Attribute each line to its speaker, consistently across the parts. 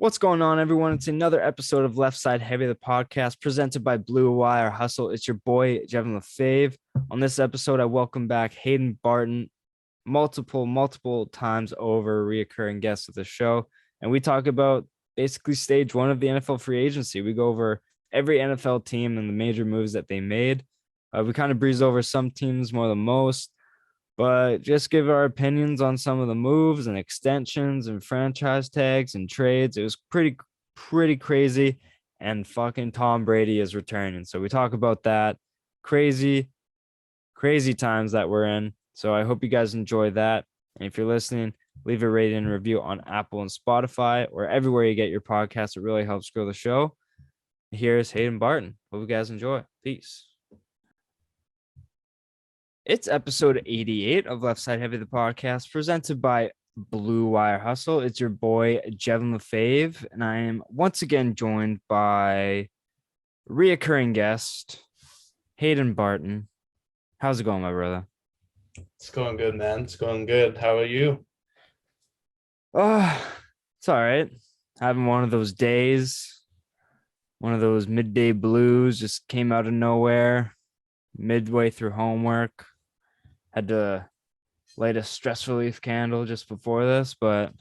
Speaker 1: What's going on, everyone? It's another episode of Left Side Heavy, the podcast presented by Blue Wire Hustle. It's your boy, Jevin LaFave. On this episode, I welcome back Haydn, Barton, multiple times over reoccurring guests of the show. And we talk about basically stage one of the NFL free agency. We go over every NFL team and the major moves that they made. We kind of breeze over some teams more than most, but just give our opinions on some of the moves and extensions and franchise tags and trades. It was pretty crazy. And fucking Tom Brady is returning. So we talk about that. Crazy times that we're in. So I hope you guys enjoy that. And if you're listening, leave a rating and review on Apple and Spotify or everywhere you get your podcast. It really helps grow the show. Here's Haydn Barton. Hope you guys enjoy. Peace. It's episode 88 of Left Side Heavy, the podcast, presented by Blue Wire Hustle. It's your boy, Jevin LaFave, and I am once again joined by reoccurring guest, Haydn Barton. How's it going, my brother?
Speaker 2: It's going good, man. It's going good. How are you?
Speaker 1: It's all right. Having one of those days, one of those midday blues, just came out of nowhere, midway through homework. Had to light a stress relief candle just before this, but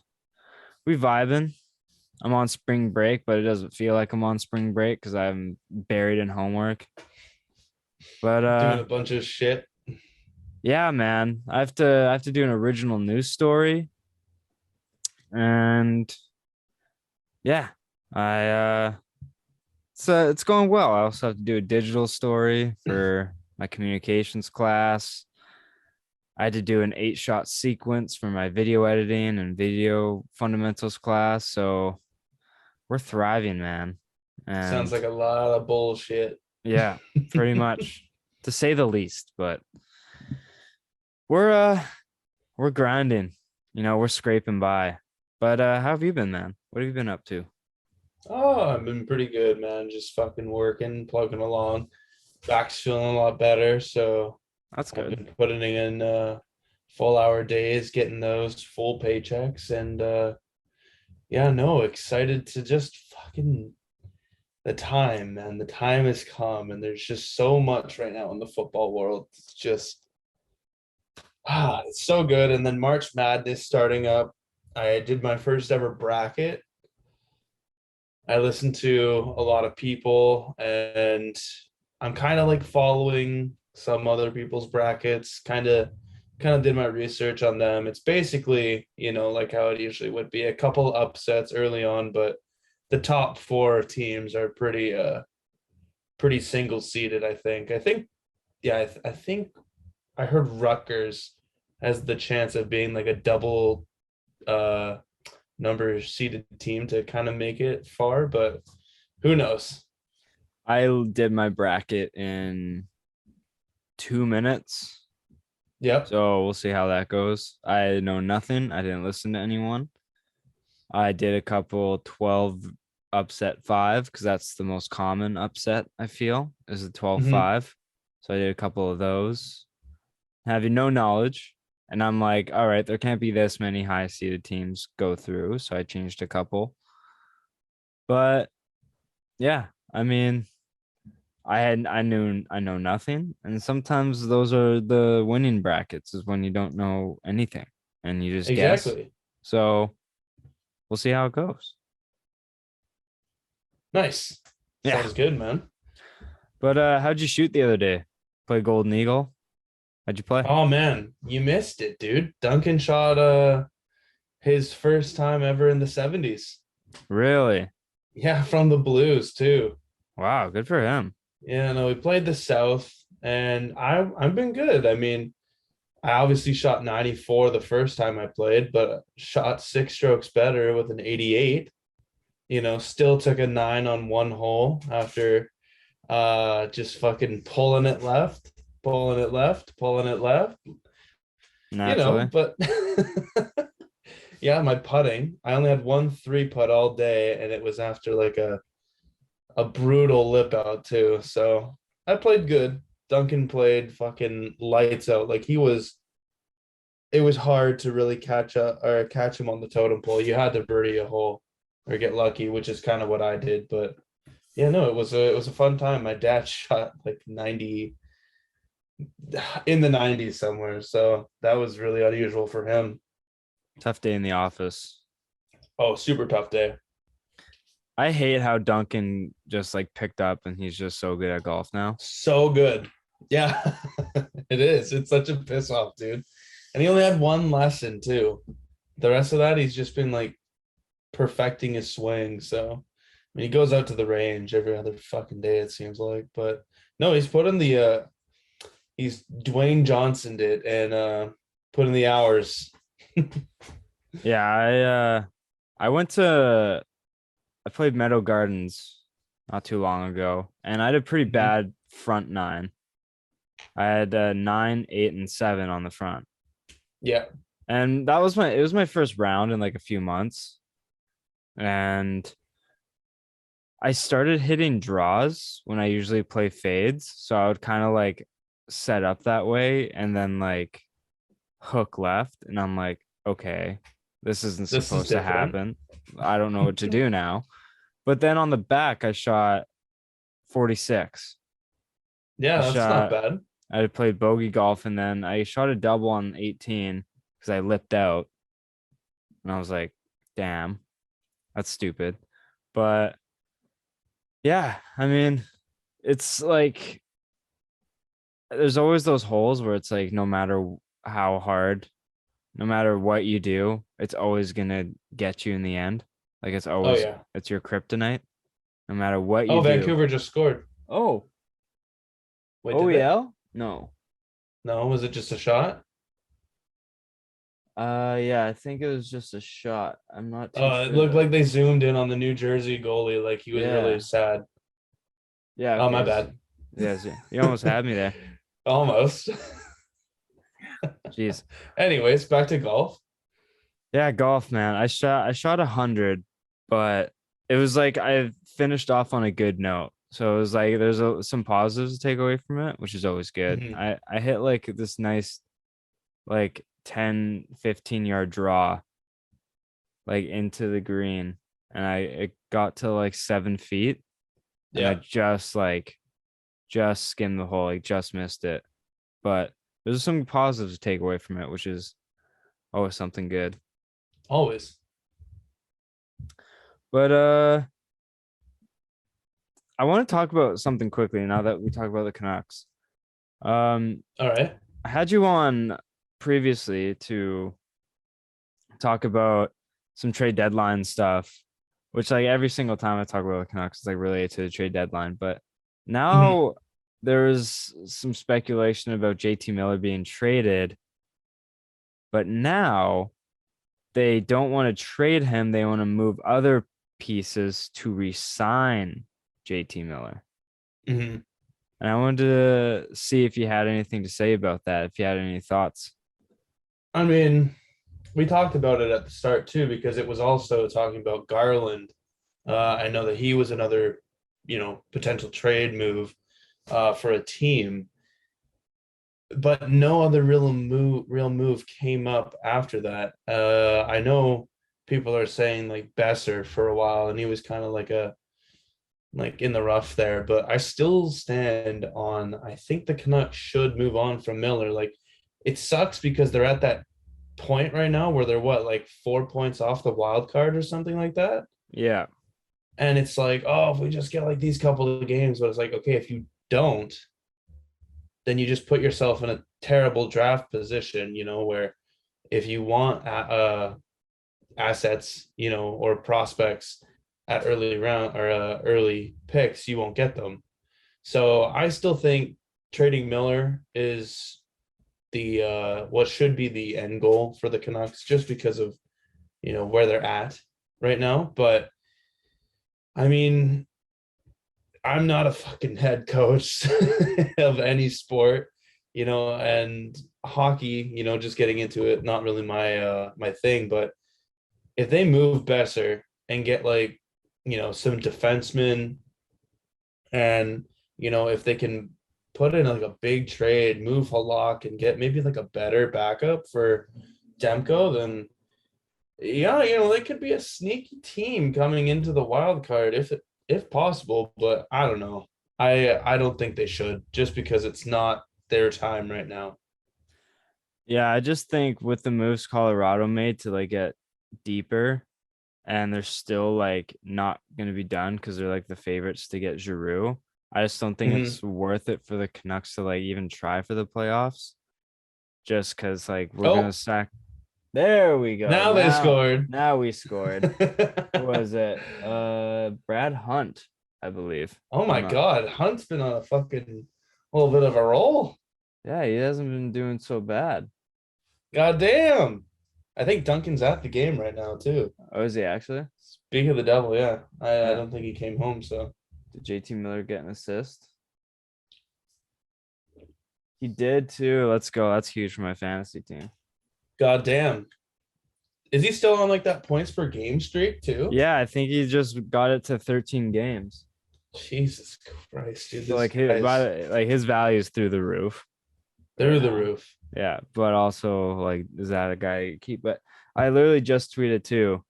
Speaker 1: we vibing. I'm on spring break, but it doesn't feel like I'm on spring break because I'm buried in homework. But
Speaker 2: doing a bunch of shit.
Speaker 1: Yeah, man. I have to do an original news story. And yeah, it's going well. I also have to do a digital story for my communications class. I had to do an 8-shot sequence for my video editing and video fundamentals class. So we're thriving, man. And
Speaker 2: sounds like a lot of bullshit.
Speaker 1: Yeah, pretty much, to say the least. But we're grinding. We're scraping by. But how have you been, man? What have you been up to?
Speaker 2: Oh, I've been pretty good, man. Just fucking working, plugging along. Back's feeling a lot better, so
Speaker 1: That's good.
Speaker 2: I've been putting in full hour days, getting those full paychecks, and excited to just fucking the time, man. The time has come, and there's just so much right now in the football world. It's just it's so good. And then March Madness starting up. I did my first ever bracket. I listened to a lot of people, and I'm kind of like following some other people's brackets, kind of did my research on them. It's basically, like how it usually would be, a couple upsets early on, but the top 4 teams are pretty single seeded, I think. I think I heard Rutgers has the chance of being like a double number seeded team to kind of make it far, but who knows?
Speaker 1: I did my bracket in 2 minutes.
Speaker 2: Yep.
Speaker 1: So we'll see how that goes. I know nothing. I didn't listen to anyone. I did a couple 12 upset 5 because that's the most common upset, I feel, is the 12-5. So I did a couple of those, having no knowledge. And I'm like, all right, there can't be this many high seeded teams go through. So I changed a couple. But yeah, I mean, I know nothing. And sometimes those are the winning brackets, is when you don't know anything and you just guess. So we'll see how it goes.
Speaker 2: Nice. Yeah. Sounds good, man.
Speaker 1: But how'd you shoot the other day? Play Golden Eagle? How'd you play?
Speaker 2: Oh man, you missed it, dude. Duncan shot his first time ever in the 70s.
Speaker 1: Really?
Speaker 2: Yeah, from the Blues too.
Speaker 1: Wow, good for him.
Speaker 2: Yeah, no, we played the South, and I've been good. I mean, I obviously shot 94 the first time I played, but shot 6 strokes better with an 88. Still took a 9 on one hole after just fucking pulling it left.
Speaker 1: Naturally.
Speaker 2: But yeah, my putting, I only had 1 3-putt all day, and it was after like a brutal lip out too. So I played good. Duncan played fucking lights out. Like it was hard to really catch him on the totem pole. You had to birdie a hole. or get lucky, which is kind of what I did. But yeah, no, it was a fun time. My dad shot like 90 in the 90s somewhere, so that was really unusual for him.
Speaker 1: Tough day in the office.
Speaker 2: Oh, super tough day.
Speaker 1: I hate how Duncan just like picked up and he's just so good at golf now.
Speaker 2: So good. Yeah, it is. It's such a piss off, dude. And he only had one lesson too. The rest of that, he's just been like perfecting his swing. So, I mean, he goes out to the range every other fucking day, it seems like. But no, he's put in the he's Dwayne Johnson did and put in the hours.
Speaker 1: Yeah, I played Meadow Gardens not too long ago, and I had a pretty bad front nine. I had 9, 8, and 7 on the front.
Speaker 2: Yeah.
Speaker 1: And it was my first round in like a few months. And I started hitting draws when I usually play fades. So I would kind of like set up that way and then like hook left. And I'm like, okay, this isn't
Speaker 2: This is
Speaker 1: supposed to
Speaker 2: different.
Speaker 1: happen. I don't know what to do now. But then on the back, I shot 46.
Speaker 2: Yeah, that's not bad.
Speaker 1: I had played bogey golf and then I shot a double on 18 because I lipped out. And I was like, damn, that's stupid. But yeah, I mean, it's like there's always those holes where it's like no matter how hard, no matter what you do, it's always gonna get you in the end. Like it's
Speaker 2: Oh
Speaker 1: always
Speaker 2: yeah.
Speaker 1: it's your kryptonite, no matter what
Speaker 2: Oh,
Speaker 1: you do.
Speaker 2: Vancouver just scored.
Speaker 1: Oh,
Speaker 2: Wait, did they?
Speaker 1: OEL? No.
Speaker 2: No, was it just a shot?
Speaker 1: Yeah, I think it was just a shot. I'm not too
Speaker 2: It looked
Speaker 1: sure.
Speaker 2: like they zoomed in on the New Jersey goalie, like he was really
Speaker 1: Yeah.
Speaker 2: sad.
Speaker 1: Yeah,
Speaker 2: Oh, my
Speaker 1: okay.
Speaker 2: bad.
Speaker 1: Yes, you almost had me there.
Speaker 2: Almost.
Speaker 1: Jeez.
Speaker 2: Anyways, back to golf.
Speaker 1: Yeah, golf, man. I shot 100, but it was like I finished off on a good note. So it was like there's some positives to take away from it, which is always good.
Speaker 2: Mhm.
Speaker 1: I hit like this nice like 10, 15-yard draw like into the green and it got to like 7 feet and I
Speaker 2: Yeah,
Speaker 1: just skimmed the hole, like just missed it. But there's some positives to take away from it, which is always something good.
Speaker 2: always.
Speaker 1: But I want to talk about something quickly now that we talk about the Canucks.
Speaker 2: All right.
Speaker 1: I had you on previously to talk about some trade deadline stuff, which like every single time I talk about the Canucks is like related to the trade deadline. But
Speaker 2: Mhm.
Speaker 1: now there's some speculation about JT Miller being traded, but now they don't want to trade him. They want to move other pieces to resign JT Miller.
Speaker 2: Mhm.
Speaker 1: And I wanted to see if you had anything to say about that, if you had any thoughts.
Speaker 2: I mean, we talked about it at the start too, because it was also talking about Garland. I know that he was another, potential trade move for a team, but no other real move came up after that. I know people are saying like Besser for a while, and he was kind of like in the rough there, but I still stand on I think the Canucks should move on from Miller. Like it sucks because they're at that point right now where they're what, like 4 points off the wild card or something like that.
Speaker 1: Yeah.
Speaker 2: And it's like, oh, if we just get like these couple of games, but it's like, okay, if you don't, then you just put yourself in a terrible draft position, where if you want assets, or prospects at early round or early picks, you won't get them. So I still think trading Miller is the what should be the end goal for the Canucks, just because of where they're at right now. But I mean, I'm not a fucking head coach of any sport, and hockey, just getting into it, not really my thing. But if they move Besser and get like, some defensemen, and if they can put in like a big trade, move Halak and get maybe like a better backup for Demko, then Yeah, they could be a sneaky team coming into the wild card if possible, but I don't know. I don't think they should just because it's not their time right now.
Speaker 1: Yeah, I just think with the moves Colorado made to like get deeper, and they're still like not going to be done because they're like the favorites to get Giroux. I just don't think
Speaker 2: Mhm.
Speaker 1: it's worth it for the Canucks to like even try for the playoffs, just because like we're gonna
Speaker 2: Oh,
Speaker 1: sack. There we go.
Speaker 2: now they scored.
Speaker 1: Now we scored. Who was it? Brad Hunt, I believe.
Speaker 2: Oh
Speaker 1: I'm
Speaker 2: my
Speaker 1: not.
Speaker 2: God, Hunt's been on a fucking little bit of a roll.
Speaker 1: Yeah, he hasn't been doing so bad.
Speaker 2: God damn. I think Duncan's at the game right now too.
Speaker 1: Oh, is he actually?
Speaker 2: Speak of the devil, yeah. I
Speaker 1: Yeah.
Speaker 2: don't think he came home, so
Speaker 1: Did JT Miller get an assist? He did too. Let's go. That's huge for my fantasy team.
Speaker 2: God damn. Is he still on like that points per game streak too?
Speaker 1: Yeah, I think he just got it to 13 games.
Speaker 2: Jesus Christ, dude.
Speaker 1: So
Speaker 2: This
Speaker 1: like his
Speaker 2: guy's
Speaker 1: like his value is through the roof right
Speaker 2: through the
Speaker 1: now.
Speaker 2: roof.
Speaker 1: Yeah, but also like is that a guy you keep? But I literally just tweeted too,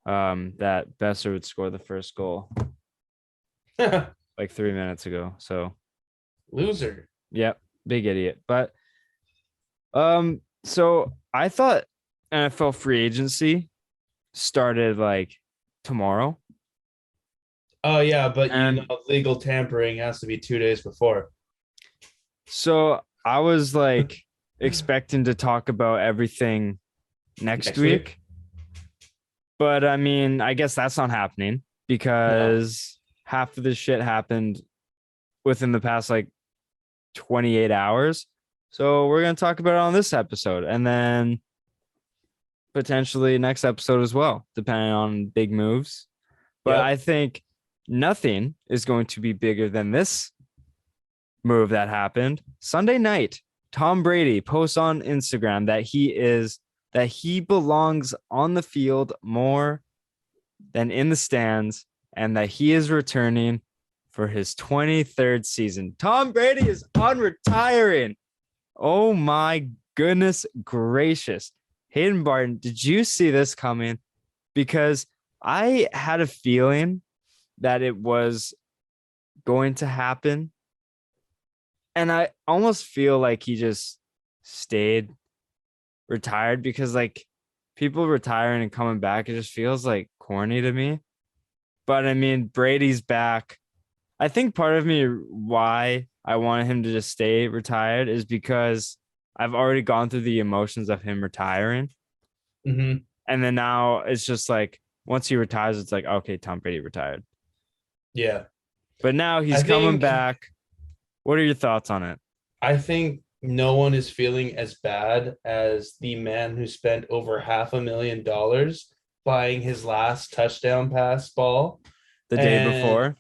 Speaker 1: that Besser would score the first goal like 3 minutes ago. So
Speaker 2: Loser.
Speaker 1: yep, big idiot. But so I thought NFL free agency started like tomorrow.
Speaker 2: Oh yeah, but
Speaker 1: And
Speaker 2: legal tampering has to be 2 days before.
Speaker 1: so I was like expecting to talk about everything next
Speaker 2: Next week?
Speaker 1: week. But I mean, I guess that's not happening
Speaker 2: No.
Speaker 1: because half of this shit happened within the past like 28 hours. So we're going to talk about it on this episode and then potentially next episode as well, depending on big moves. But
Speaker 2: Yep.
Speaker 1: I think nothing is going to be bigger than this move that happened Sunday night. Tom Brady posts on Instagram that he belongs on the field more than in the stands and that he is returning for his 23rd season. Tom Brady is unretiring. Oh my goodness gracious. Haydn Barton, did you see this coming? Because I had a feeling that it was going to happen. And I almost feel like he just stayed retired because like people retiring and coming back, it just feels like corny to me. But I mean, Brady's back. I think part of me why I wanted him to just stay retired is because I've already gone through the emotions of him retiring.
Speaker 2: Mm-hmm.
Speaker 1: And then now it's just like once he retires, it's like, okay, Tom Brady retired.
Speaker 2: Yeah.
Speaker 1: But now he's
Speaker 2: I
Speaker 1: coming
Speaker 2: think
Speaker 1: back. What are your thoughts on it?
Speaker 2: I think no one is feeling as bad as the man who spent over $500,000 buying his last touchdown pass ball.
Speaker 1: The day
Speaker 2: And
Speaker 1: before?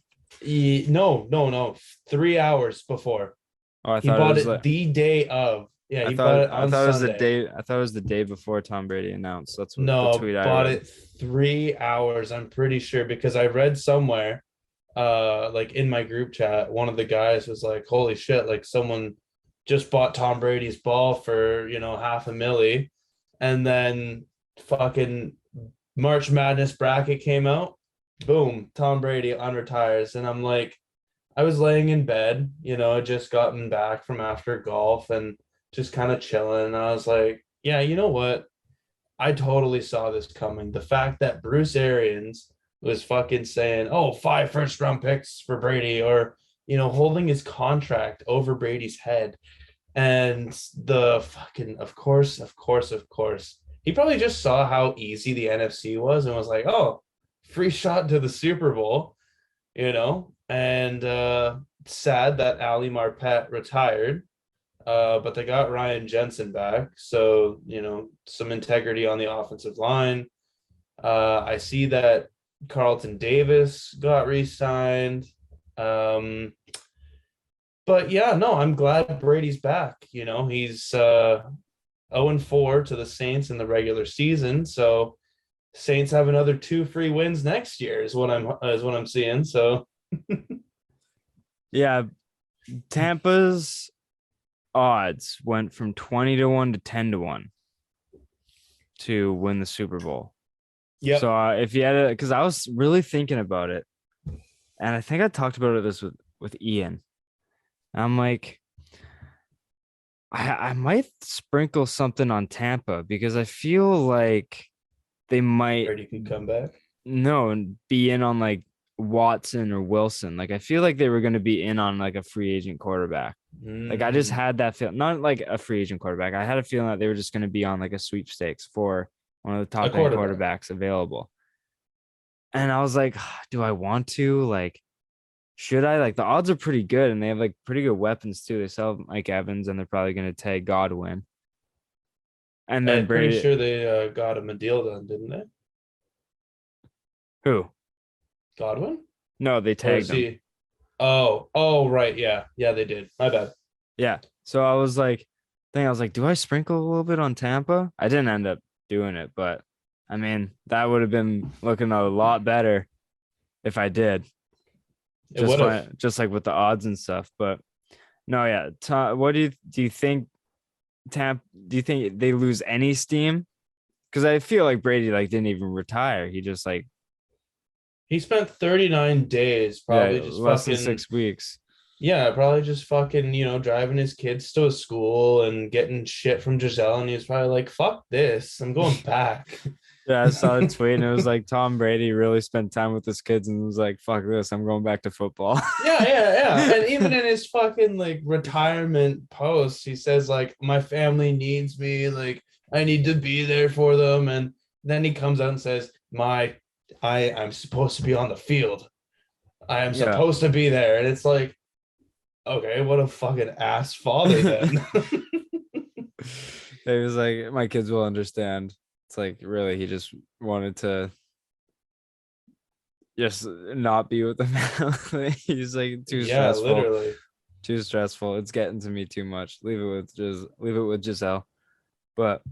Speaker 2: no, 3 hours before.
Speaker 1: Oh, I
Speaker 2: He
Speaker 1: thought it
Speaker 2: bought
Speaker 1: was
Speaker 2: it
Speaker 1: like
Speaker 2: the day of. Yeah, he bought it
Speaker 1: I
Speaker 2: on
Speaker 1: thought it was the
Speaker 2: Sunday.
Speaker 1: day. I thought it was the day before Tom Brady announced. That's what the
Speaker 2: No,
Speaker 1: tweet I
Speaker 2: bought
Speaker 1: read.
Speaker 2: it 3 hours, I'm pretty sure, because I read somewhere, like in my group chat, one of the guys was like, holy shit, like someone just bought Tom Brady's ball for, half a milli. And then fucking March Madness bracket came out. Boom, Tom Brady unretires. And I'm like, I was laying in bed, just gotten back from after golf and just kind of chilling. And I was like, yeah, you know what? I totally saw this coming. The fact that Bruce Arians was fucking saying, "Oh, 5 first-round picks for Brady," or holding his contract over Brady's head, and the fucking, of course, he probably just saw how easy the NFC was and was like, "Oh, free shot to the Super Bowl," And sad that Ali Marpet retired, but they got Ryan Jensen back. So, some integrity on the offensive line. I see that Carlton Davis got re signed. But yeah, no, I'm glad Brady's back. He's 0-4 to the Saints in the regular season. So, Saints have another 2 free wins next year, is what I'm seeing. So,
Speaker 1: Yeah, Tampa's odds went from 20 to 1 to 10 to 1 to win the Super Bowl.
Speaker 2: Yep.
Speaker 1: So if you had because I was really thinking about it, and I think I talked about this with Ian. I'm like, I might sprinkle something on Tampa because I feel like they might
Speaker 2: Brady can come back.
Speaker 1: and be in on like Watson or Wilson. Like I feel like they were going to be in on like a free agent quarterback. Like I just had that feel, not like a free agent quarterback. I had a feeling that they were just going to be on like a sweepstakes for one of the top end quarterbacks available. And I was like, do I want to? Like, should I? Like the odds are pretty good, and they have like pretty good weapons too. They sell Mike Evans, and they're probably going to tag Godwin. And then
Speaker 2: I'm pretty
Speaker 1: Brady,
Speaker 2: sure they got him a deal done, didn't they?
Speaker 1: who?
Speaker 2: Godwin?
Speaker 1: No, they
Speaker 2: Or is
Speaker 1: tagged him.
Speaker 2: he? Right. Yeah. Yeah, they did. My bad.
Speaker 1: Yeah. So I was like, do I sprinkle a little bit on Tampa? I didn't end up doing it, but I mean, that would have been looking a lot better if I did.
Speaker 2: It would have.
Speaker 1: Just like with the odds and stuff. But no, yeah. What do you think do you think they lose any steam? Because I feel like Brady like didn't even retire. He just like
Speaker 2: He spent 39 days, probably just
Speaker 1: less than
Speaker 2: fucking
Speaker 1: 6 weeks.
Speaker 2: yeah, probably just fucking, driving his kids to a school and getting shit from Giselle. And he was probably like, fuck this. I'm going back.
Speaker 1: Yeah, I saw a tweet and it was like Tom Brady really spent time with his kids and was like, fuck this, I'm going back to football.
Speaker 2: Yeah. And even in his fucking like retirement post, he says, like, my family needs me, like, I need to be there for them. And then he comes out and says, I'm supposed to be on the field. I am
Speaker 1: Yeah.
Speaker 2: supposed to be there. And it's like, okay, what a fucking ass father then.
Speaker 1: He was like, my kids will understand. It's like, really, he just wanted to just not be with the family. He's like, too stressful.
Speaker 2: Literally.
Speaker 1: Too stressful. It's getting to me too much. Leave it with Giselle. But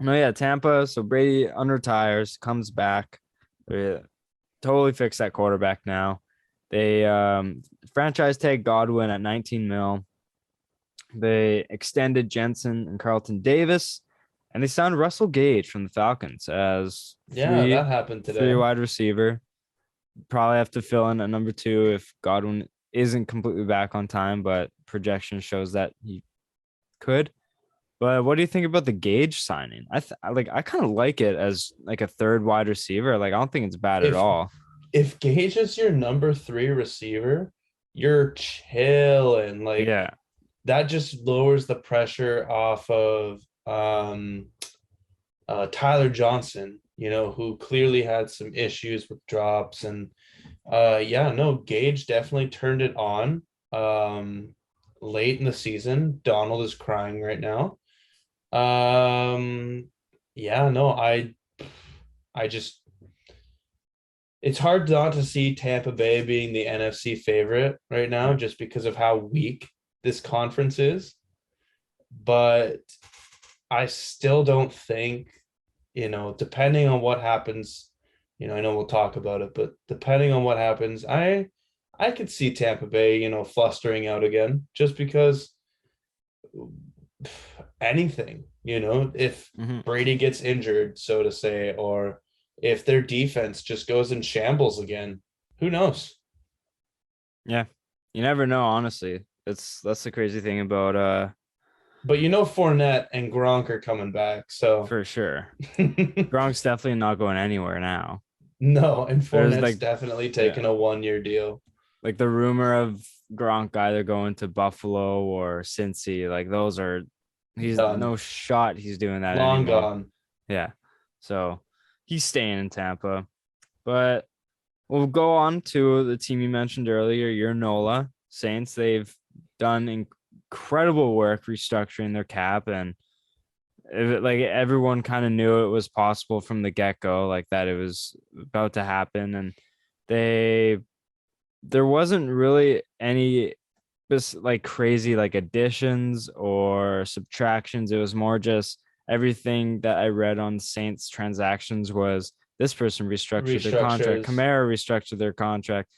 Speaker 1: no, yeah, Tampa. So Brady unretires, comes back. They totally fixed that quarterback now. They franchise tag Godwin at 19 mil. They extended Jensen and Carlton Davis, and they signed Russell Gage from the Falcons as
Speaker 2: that happened today.
Speaker 1: 3 wide receiver. Probably have to fill in at number 2 if Godwin isn't completely back on time, but projection shows that he could. But what do you think about the Gage signing? I kind of like it as like a 3rd wide receiver. Like I don't think it's bad at all.
Speaker 2: If Gage is your number 3 receiver, you're chilling. Like that just lowers the pressure off of Tyler Johnson, who clearly had some issues with drops. And Gage definitely turned it on late in the season. Donald is crying right now. I just, it's hard not to see Tampa Bay being the NFC favorite right now just because of how weak this conference is. But I still don't think, depending on what happens, I know we'll talk about it, but depending on what happens, I could see Tampa Bay, flustering out again just because anything, if Brady gets injured, so to say, or if their defense just goes in shambles again, who knows?
Speaker 1: Yeah, you never know, honestly. That's the crazy thing about
Speaker 2: but Fournette and Gronk are coming back, so
Speaker 1: for sure. Gronk's definitely not going anywhere now.
Speaker 2: No, and Fournette's definitely taking a 1-year deal.
Speaker 1: Like the rumor of Gronk either going to Buffalo or Cincy, like those are he's done. No shot he's doing that
Speaker 2: long
Speaker 1: anymore.
Speaker 2: Gone.
Speaker 1: Yeah. So he's staying in Tampa. But we'll go on to the team you mentioned earlier, your NOLA Saints. They've done incredible work restructuring their cap, and like everyone kind of knew it was possible from the get-go, like that it was about to happen. And there wasn't really any like crazy like additions or subtractions. It was more just everything that I read on Saints transactions was this person restructured their contract. Kamara restructured their contract.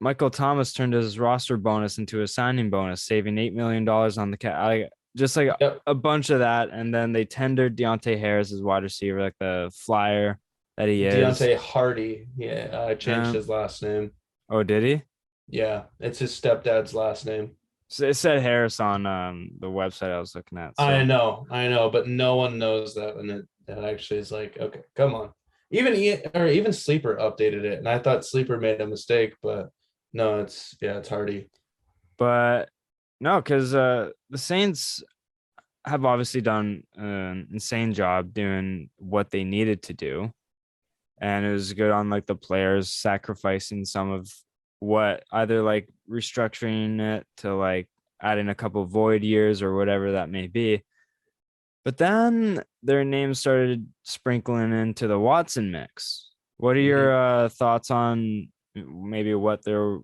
Speaker 1: Michael Thomas turned his roster bonus into a signing bonus, saving $8 million on the cap. just like
Speaker 2: Yep.
Speaker 1: a bunch of that. And then they tendered Deontay Harris as wide receiver, like the flyer that he is.
Speaker 2: Deontay Hardy. Yeah, I changed his last name.
Speaker 1: Oh, did he?
Speaker 2: Yeah, it's his stepdad's last name.
Speaker 1: So it said Harris on the website I was looking at.
Speaker 2: I
Speaker 1: So
Speaker 2: know, but no one knows that, and it actually is like, okay, come on. Even Sleeper updated it, and I thought Sleeper made a mistake, but no, it's Hardy.
Speaker 1: but no, because the Saints have obviously done an insane job doing what they needed to do. And it was good on like the players sacrificing some of what, either like restructuring it to like adding a couple void years or whatever that may be. But then their names started sprinkling into the Watson mix. What are
Speaker 2: Mhm.
Speaker 1: your thoughts on maybe what they're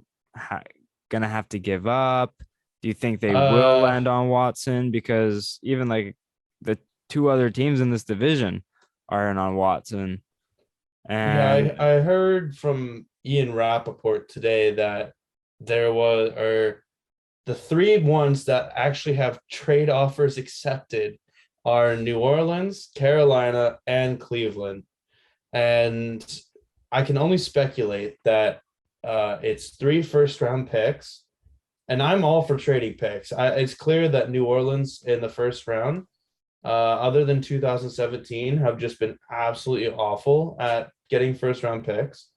Speaker 1: gonna have to give up? Do you think they will
Speaker 2: Uh,
Speaker 1: land on Watson? Because even like the two other teams in this division are in on Watson.
Speaker 2: yeah,
Speaker 1: And
Speaker 2: I heard from Ian Rappaport today that there was or the three ones that actually have trade offers accepted are New Orleans, Carolina, and Cleveland. And I can only speculate that it's 3 first-round picks, and I'm all for trading picks. It's clear that New Orleans in the first round, other than 2017, have just been absolutely awful at getting first-round picks.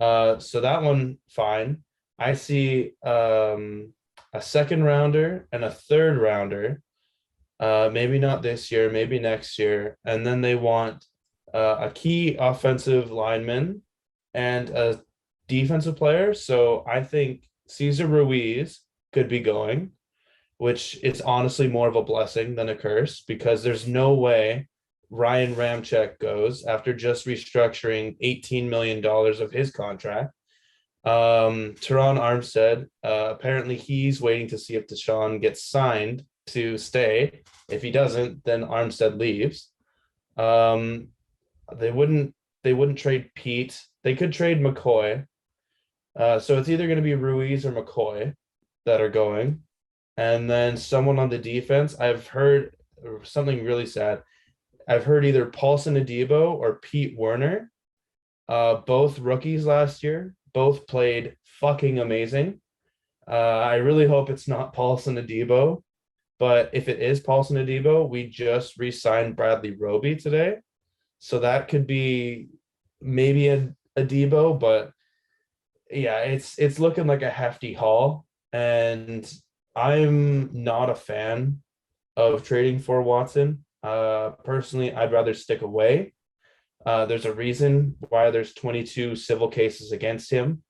Speaker 2: So that one, fine. I see a second rounder and a third rounder. Maybe not this year, maybe next year, and then they want a key offensive lineman and a defensive player. So I think Cesar Ruiz could be going, which is honestly more of a blessing than a curse because there's no way Ryan Ramczyk goes after just restructuring $18 million of his contract. Teron Armstead, apparently he's waiting to see if Deshaun gets signed to stay. If he doesn't, then Armstead leaves. Um, they wouldn't trade Pete. They could trade McCoy. So it's either going to be Ruiz or McCoy that are going. And then someone on the defense, I've heard something really sad. I've heard either Paulson Adebo or Pete Werner, both rookies last year, both played fucking amazing. I really hope it's not Paulson Adebo, but if it is Paulson Adebo, we just re-signed Bradley Roby today, so that could be maybe a Debo, but yeah, it's looking like a hefty haul, and I'm not a fan of trading for Watson. Personally, I'd rather stick away. There's a reason why there's 22 civil cases against him.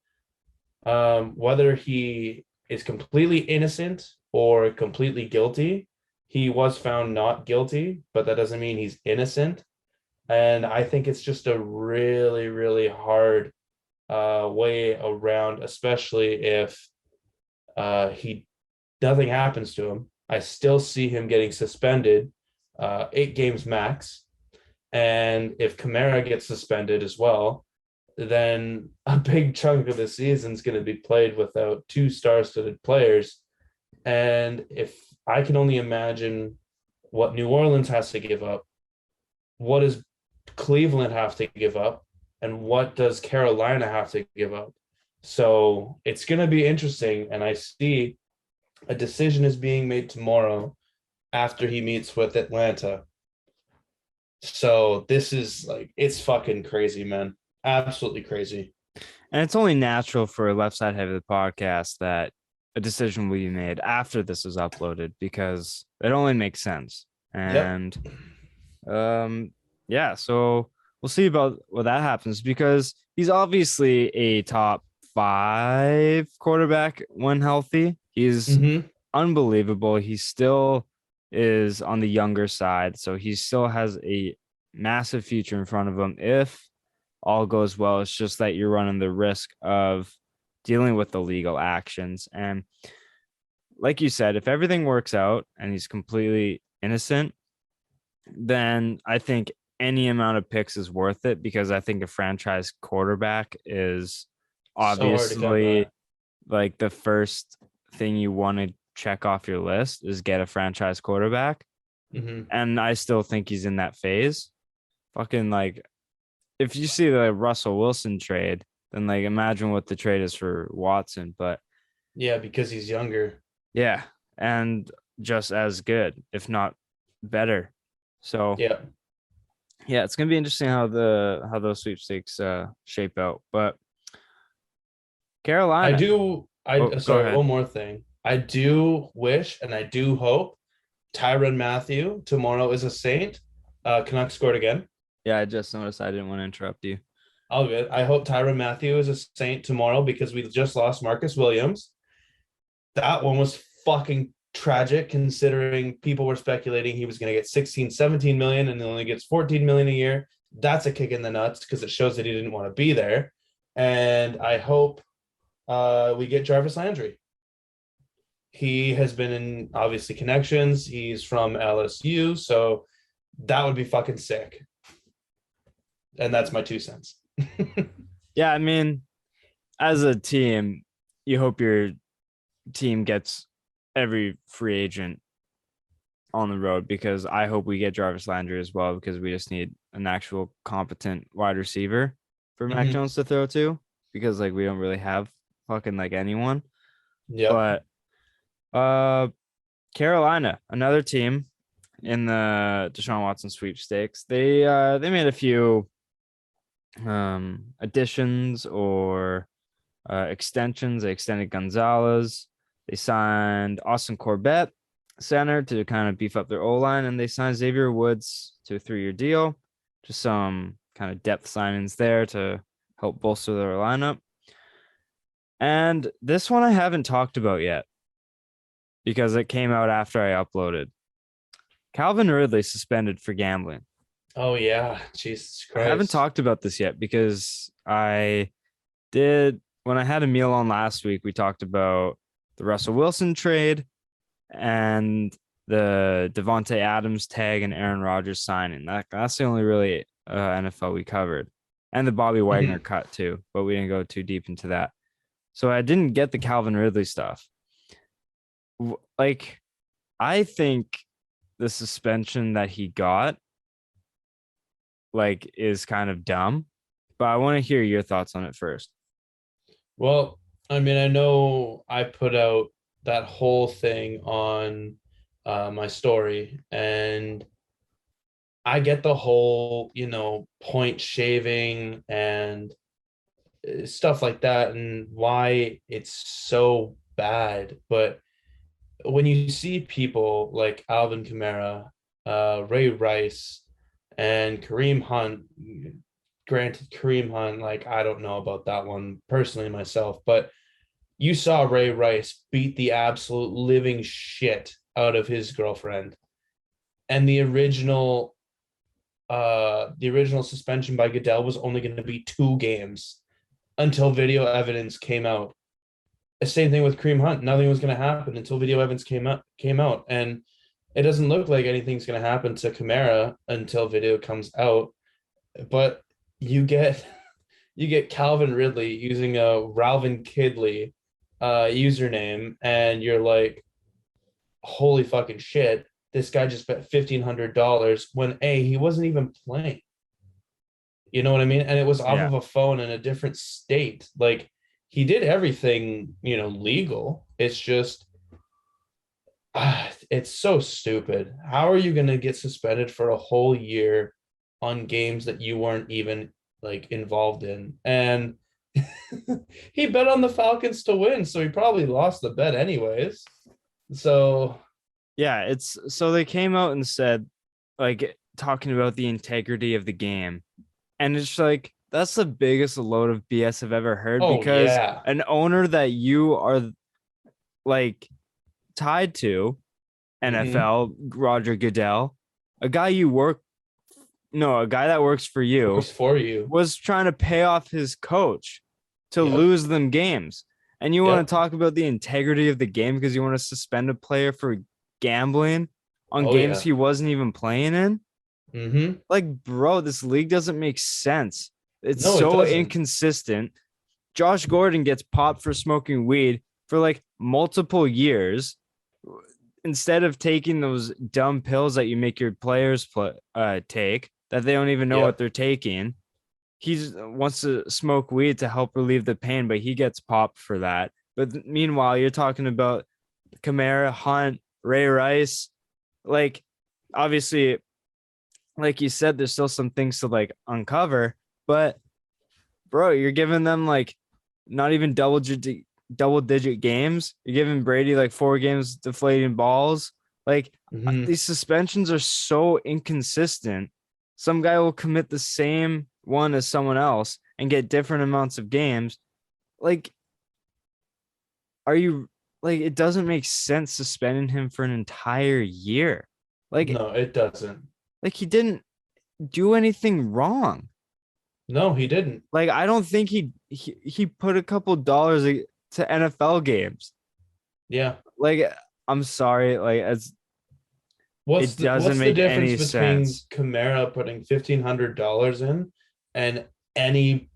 Speaker 2: Whether he is completely innocent or completely guilty, he was found not guilty, but that doesn't mean he's innocent. And I think it's just a really, really hard way around, especially if he nothing happens to him. I still see him getting suspended 8 games max. And if Kamara gets suspended as well, then a big chunk of the season is going to be played without 2 star-studded players. And if I can only imagine what New Orleans has to give up, what does Cleveland have to give up, and what does Carolina have to give up? So it's going to be interesting. And I see a decision is being made tomorrow after he meets with Atlanta. So this is like, it's fucking crazy, man. Absolutely crazy.
Speaker 1: And it's only natural for Left Side Heavy the podcast that a decision will be made after this is uploaded because it only makes sense.
Speaker 2: Yep.
Speaker 1: And yeah, so we'll see about what that happens because he's obviously a top 5 quarterback when healthy. He's
Speaker 2: Mm-hmm.
Speaker 1: unbelievable. He still is on the younger side, so he still has a massive future in front of him if all goes well. It's just that you're running the risk of dealing with the legal actions. And like you said, if everything works out and he's completely innocent, then I think any amount of picks is worth it because I think a franchise quarterback is
Speaker 2: So hard to come by.
Speaker 1: obviously like the first thing you want to check off your list is get a franchise quarterback.
Speaker 2: Mm-hmm.
Speaker 1: And I still think he's in that phase. Fucking like, if you see the Russell Wilson trade, then like imagine what the trade is for Watson. But
Speaker 2: Yeah, because he's younger.
Speaker 1: yeah, and just as good, if not better. So
Speaker 2: Yeah.
Speaker 1: yeah, it's gonna be interesting how those sweepstakes shape out. But Carolina, go
Speaker 2: Sorry,
Speaker 1: ahead.
Speaker 2: one more thing. I do wish and I do hope Tyrann Mathieu tomorrow is a Saint. Canucks scored again.
Speaker 1: Yeah, I just noticed. I didn't want to interrupt you.
Speaker 2: All good. I hope Tyrann Mathieu is a Saint tomorrow because we just lost Marcus Williams. That one was fucking tragic considering people were speculating he was going to get 16, 17 million and he only gets 14 million a year. That's a kick in the nuts because it shows that he didn't want to be there. And I hope we get Jarvis Landry. He has been in obviously connections. He's from LSU, so that would be fucking sick. And that's my 2 cents.
Speaker 1: Yeah, I mean, as a team, you hope your team gets every free agent on the road because I hope we get Jarvis Landry as well because we just need an actual competent wide receiver for Mac Jones to throw to because like we don't really have fucking like anyone.
Speaker 2: Yeah.
Speaker 1: But Carolina, another team in the Deshaun Watson sweepstakes. They made a few additions or extensions. They extended Gonzalez. They signed Austin Corbett, center, to kind of beef up their O-line, and they signed Xavier Woods to a 3-year deal. Just some kind of depth signings there to help bolster their lineup. And this one I haven't talked about yet because it came out after I uploaded. Calvin Ridley suspended for gambling.
Speaker 2: Oh, yeah. Jesus Christ.
Speaker 1: I haven't talked about this yet because I did, when I had a meal on last week, we talked about the Russell Wilson trade and the Devontae Adams tag and Aaron Rodgers signing. That's the only really NFL we covered. And the Bobby Wagner cut too, but we didn't go too deep into that. So I didn't get the Calvin Ridley stuff. Like, I think the suspension that he got like is kind of dumb, but I want to hear your thoughts on it first.
Speaker 2: Well, I mean, I know I put out that whole thing on my story, and I get the whole, point shaving and stuff like that and why it's so bad. But when you see people like Alvin Kamara, Ray Rice, and Kareem Hunt, granted Kareem Hunt, like I don't know about that one personally myself, but you saw Ray Rice beat the absolute living shit out of his girlfriend. And the original suspension by Goodell was only going to be 2 games until video evidence came out. The same thing with Kareem Hunt. Nothing was going to happen until video evidence came out. And it doesn't look like anything's going to happen to Kamara until video comes out. But you get Calvin Ridley using a Ralvin Kidley username, and you're like, holy fucking shit, this guy just bet $1,500 when he wasn't even playing. You know what I mean? And it was off of a phone in a different state. Like, he did everything, legal. It's just, it's so stupid. How are you going to get suspended for a whole year on games that you weren't even like involved in? And he bet on the Falcons to win, so he probably lost the bet anyways. So
Speaker 1: yeah, so they came out and said, like, talking about the integrity of the game, and it's like that's the biggest load of BS I've ever heard, because an owner that you are like tied to, NFL, Roger Goodell, a guy that works for you, was trying to pay off his coach to lose them games. And you want to talk about the integrity of the game because you want to suspend a player for gambling on games he wasn't even playing in? Like, bro, this league doesn't make sense. It's so inconsistent. Josh Gordon gets popped for smoking weed for like multiple years. instead of taking those dumb pills that you make your players take that they don't even know what they're taking, he wants to smoke weed to help relieve the pain, but he gets popped for that. But meanwhile, you're talking about Kamara, Hunt, Ray Rice. Like, obviously, like you said, there's still some things to like uncover, but bro, you're giving them like not even double digit games. You're giving Brady like 4 games deflating balls. Like these suspensions are so inconsistent. Some guy will commit the same one as someone else and get different amounts of games. Like, are you like, it doesn't make sense suspending him for an entire year. Like,
Speaker 2: No, it doesn't.
Speaker 1: Like, he didn't do anything wrong.
Speaker 2: No, he didn't.
Speaker 1: Like, I don't think he put a couple dollars to NFL games.
Speaker 2: Yeah.
Speaker 1: Like, I'm sorry. Like,
Speaker 2: What's
Speaker 1: it doesn't
Speaker 2: the
Speaker 1: make
Speaker 2: difference
Speaker 1: any
Speaker 2: between
Speaker 1: sense.
Speaker 2: Kamara putting $1,500 in and any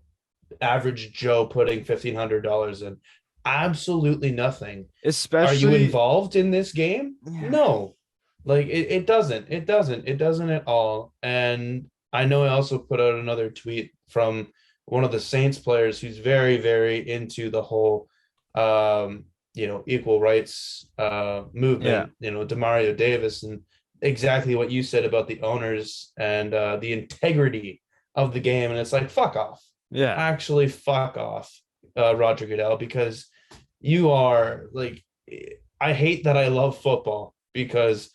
Speaker 2: average Joe putting $1,500 in? Absolutely nothing. Are you
Speaker 1: Especially,
Speaker 2: involved in this game?
Speaker 1: yeah.
Speaker 2: No. Like it doesn't. It doesn't at all. And I know I also put out another tweet from one of the Saints players who's very, very into the whole equal rights movement, Demario Davis, and exactly what you said about the owners and the integrity of the game. And it's like, fuck off.
Speaker 1: Yeah.
Speaker 2: Actually, fuck off, Roger Goodell, because you are like, I hate that I love football because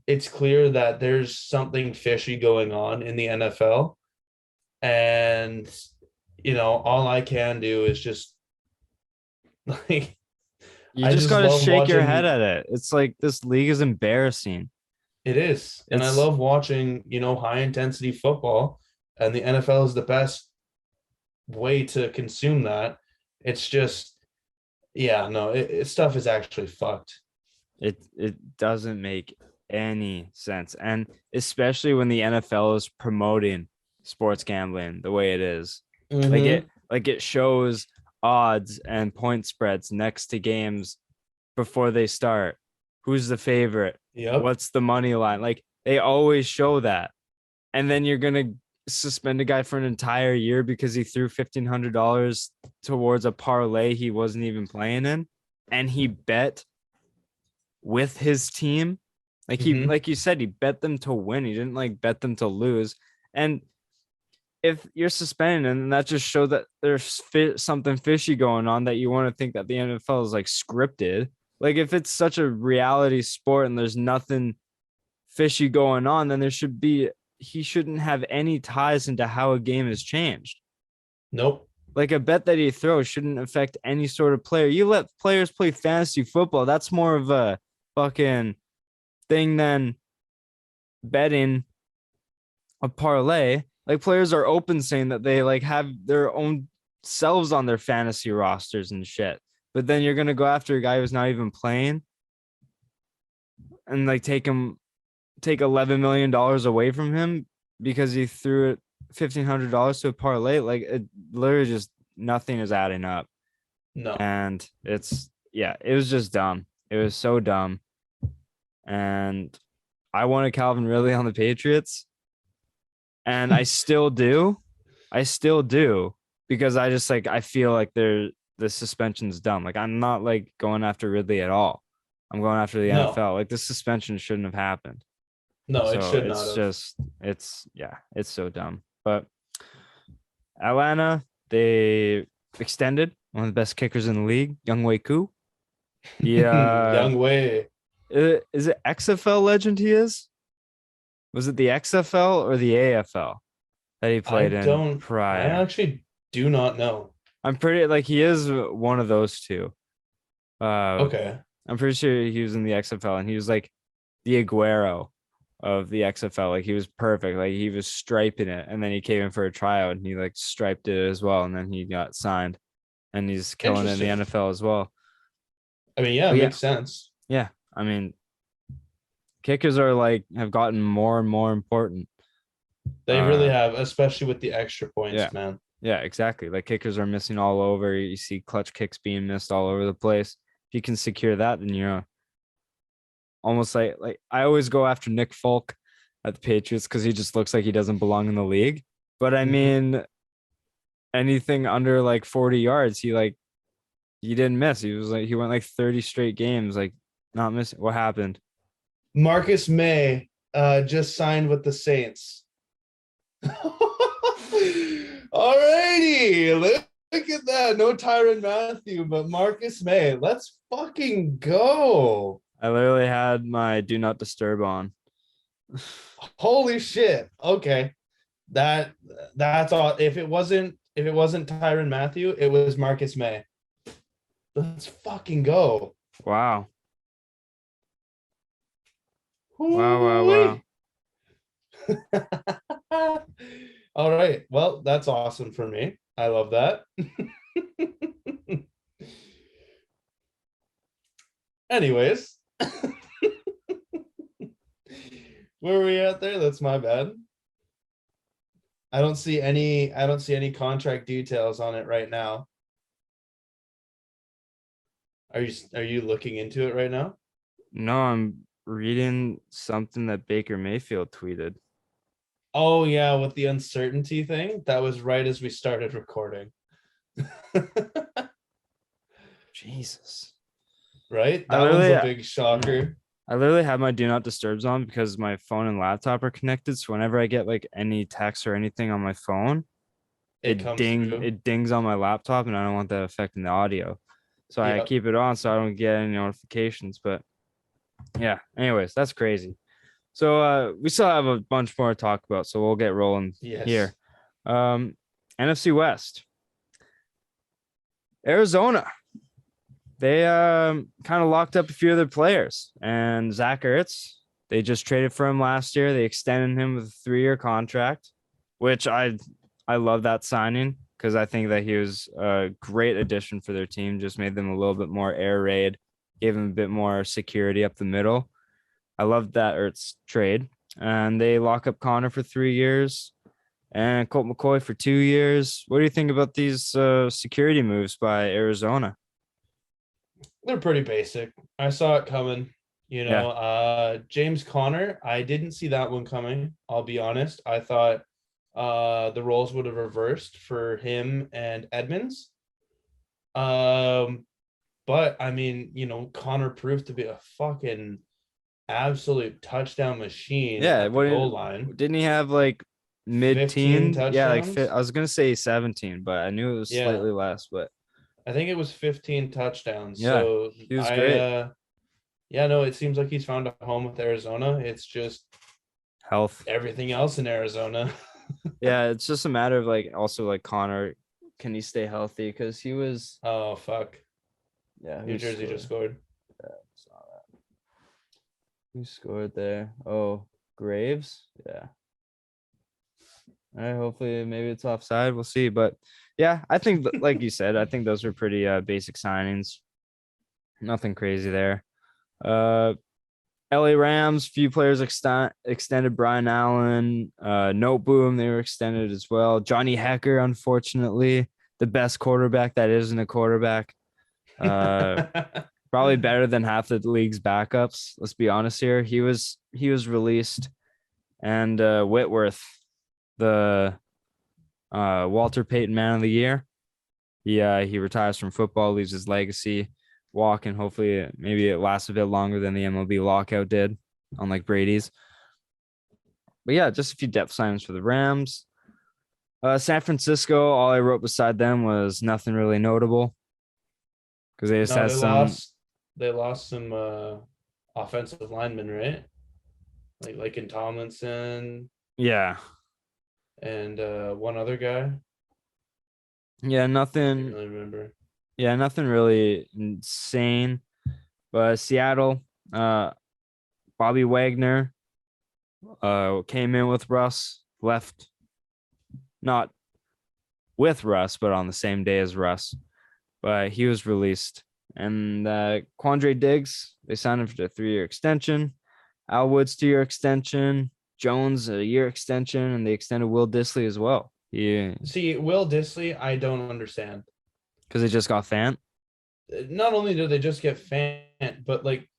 Speaker 2: it's clear that there's something fishy going on in the NFL. And, all I can do is just like,
Speaker 1: You
Speaker 2: I
Speaker 1: just
Speaker 2: just
Speaker 1: got to
Speaker 2: love
Speaker 1: shake your head
Speaker 2: watching.
Speaker 1: at it. It's like, this league is embarrassing.
Speaker 2: It is. And I
Speaker 1: It's
Speaker 2: love watching, high intensity football. And the NFL is the best way to consume that. It's just, yeah, no, stuff is actually fucked.
Speaker 1: it doesn't make any sense. And especially when the NFL is promoting sports gambling the way it is. Like it shows odds and point spreads next to games before they start. Who's the favorite?
Speaker 2: Yep.
Speaker 1: What's the money line? Like, they always show that. And then you're gonna suspend a guy for an entire year because he threw $1,500 towards a parlay he wasn't even playing in, and he bet with his team. Like you said, he bet them to win. He didn't like bet them to lose. And if you're suspending, and that just showed that there's something fishy going on, that you want to think that the NFL is like scripted. Like, if it's such a reality sport and there's nothing fishy going on, then he shouldn't have any ties into how a game is changed.
Speaker 2: Nope.
Speaker 1: Like, a bet that he throws shouldn't affect any sort of player. You let players play fantasy football. That's more of a fucking thing than betting a parlay. Like, players are open saying that they like have their own selves on their fantasy rosters and shit. But then you're gonna go after a guy who's not even playing and like take $11 million away from him because he threw it $1,500 to a parlay. Like, it literally just, nothing is adding up.
Speaker 2: No.
Speaker 1: And it was just dumb. It was so dumb. And I wanted Calvin Ridley on the Patriots. And I still do. Because I just like, I feel like the suspension's dumb. Like, I'm not like going after Ridley at all. I'm going after the NFL. Like, the suspension shouldn't have happened.
Speaker 2: No, it should not have.
Speaker 1: It's so dumb. But Atlanta, they extended one of the best kickers in the league, Younghoe Koo. Yeah.
Speaker 2: Younghoe.
Speaker 1: Is it XFL legend he is? Was it the XFL or the AFL that he played in prior?
Speaker 2: I actually do not know.
Speaker 1: I'm pretty like he is one of those two.
Speaker 2: Okay.
Speaker 1: I'm pretty sure he was in the XFL, and he was like the Aguero of the XFL. Like, he was perfect. Like, he was striping it, and then he came in for a tryout and he like striped it as well, and then he got signed, and he's killing it in the NFL as well.
Speaker 2: I mean, yeah, it makes sense.
Speaker 1: Yeah, I mean, kickers are like have gotten more and more important.
Speaker 2: They really have, especially with the extra points, man.
Speaker 1: Yeah, exactly. Like, kickers are missing all over. You see clutch kicks being missed all over the place. If you can secure that, then almost like I always go after Nick Folk at the Patriots because he just looks like he doesn't belong in the league. But I mean, anything under like 40 yards, he didn't miss. He went like 30 straight games, like not missing. What happened?
Speaker 2: Marcus May just signed with the Saints. Alrighty, look at that. No Tyrann Mathieu, but Marcus May. Let's fucking go.
Speaker 1: I literally had my do not disturb on.
Speaker 2: Holy shit. Okay. That's all. If it wasn't Tyrann Mathieu, it was Marcus May. Let's fucking go.
Speaker 1: Wow. Wow.
Speaker 2: All right. Well, that's awesome for me. I love that. Anyways, where are we at there? That's my bad. I don't see any contract details on it right now. Are you looking into it right now?
Speaker 1: No, I'm reading something that Baker Mayfield tweeted.
Speaker 2: Oh yeah, with the uncertainty thing. That was right as we started recording.
Speaker 1: Jesus.
Speaker 2: Right? That was a big shocker.
Speaker 1: I literally have my do not disturbs on because my phone and laptop are connected. So whenever I get like any text or anything on my phone, it dings on my laptop, and I don't want that affecting the audio. So I keep it on so I don't get any notifications. But yeah, anyways, that's crazy. So we still have a bunch more to talk about, so we'll get rolling here. NFC West. Arizona. They kind of locked up a few of their players, and Zach Ertz, they just traded for him last year. They extended him with a 3-year contract, which I love that signing because I think that he was a great addition for their team. Just made them a little bit more air raid, gave them a bit more security up the middle. I love that Ertz trade. And they lock up Connor for 3 years and Colt McCoy for 2 years. What do you think about these security moves by Arizona?
Speaker 2: They're pretty basic. I saw it coming. James Conner, I didn't see that one coming. I'll be honest. I thought the roles would have reversed for him and Edmonds. But I mean, Connor proved to be a fucking absolute touchdown machine.
Speaker 1: Yeah,
Speaker 2: at the goal line.
Speaker 1: Didn't he have like mid-teen? Yeah, like I was gonna say 17, but I knew it was slightly less. But
Speaker 2: I think it was 15 touchdowns.
Speaker 1: Yeah,
Speaker 2: so
Speaker 1: he was great.
Speaker 2: It seems like he's found a home with Arizona. It's just
Speaker 1: health.
Speaker 2: Everything else in Arizona.
Speaker 1: Yeah, it's just a matter of like also like Connor, can he stay healthy? Because he was.
Speaker 2: Oh fuck.
Speaker 1: Yeah,
Speaker 2: New Jersey just scored.
Speaker 1: Yeah, saw that. Who scored there? Oh, Graves. Yeah. All right, hopefully maybe it's offside. We'll see. But yeah, I think like you said, I think those were pretty basic signings. Nothing crazy there. LA Rams, few players extended. Brian Allen, Note Boom, they were extended as well. Johnny Hecker, unfortunately, the best quarterback that isn't a quarterback. Probably better than half the league's backups. Let's be honest here. He was released, and Whitworth, the Walter Payton Man of the Year. He retires from football, leaves his legacy walk, and hopefully maybe it lasts a bit longer than the MLB lockout did, unlike Brady's. But yeah, just a few depth signings for the Rams. San Francisco, all I wrote beside them was nothing really notable because they just
Speaker 2: they lost some offensive linemen, right? Like in Tomlinson.
Speaker 1: Yeah.
Speaker 2: And one other guy.
Speaker 1: Yeah, nothing.
Speaker 2: I don't really remember.
Speaker 1: Yeah, nothing really insane. But Seattle, Bobby Wagner came in with Russ, left not with Russ, but on the same day as Russ. But he was released. And Quandre Diggs, they signed him for a 3-year extension. Al Woods, 2-year extension. Jones, a year extension. And they extended Will Dissly as well. Yeah.
Speaker 2: See, Will Dissly, I don't understand.
Speaker 1: Because they just got Fant?
Speaker 2: Not only did they just get Fant, but like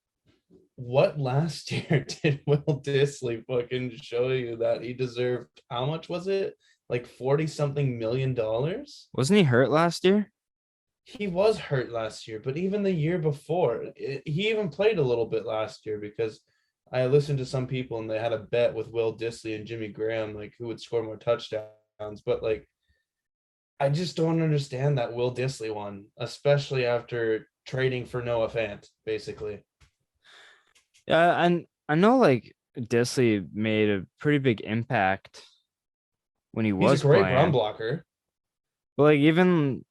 Speaker 2: what last year did Will Disley fucking show you that he deserved? How much was it? Like 40 something million dollars?
Speaker 1: Wasn't he hurt last year?
Speaker 2: He was hurt last year, but even the year before, he even played a little bit last year because I listened to some people and they had a bet with Will Disley and Jimmy Graham, like who would score more touchdowns. But like, I just don't understand that Will Disley one, especially after trading for Noah Fant, basically.
Speaker 1: Yeah, and I know like Disley made a pretty big impact when he
Speaker 2: He's a
Speaker 1: was
Speaker 2: great run
Speaker 1: playing.
Speaker 2: blocker.
Speaker 1: But like even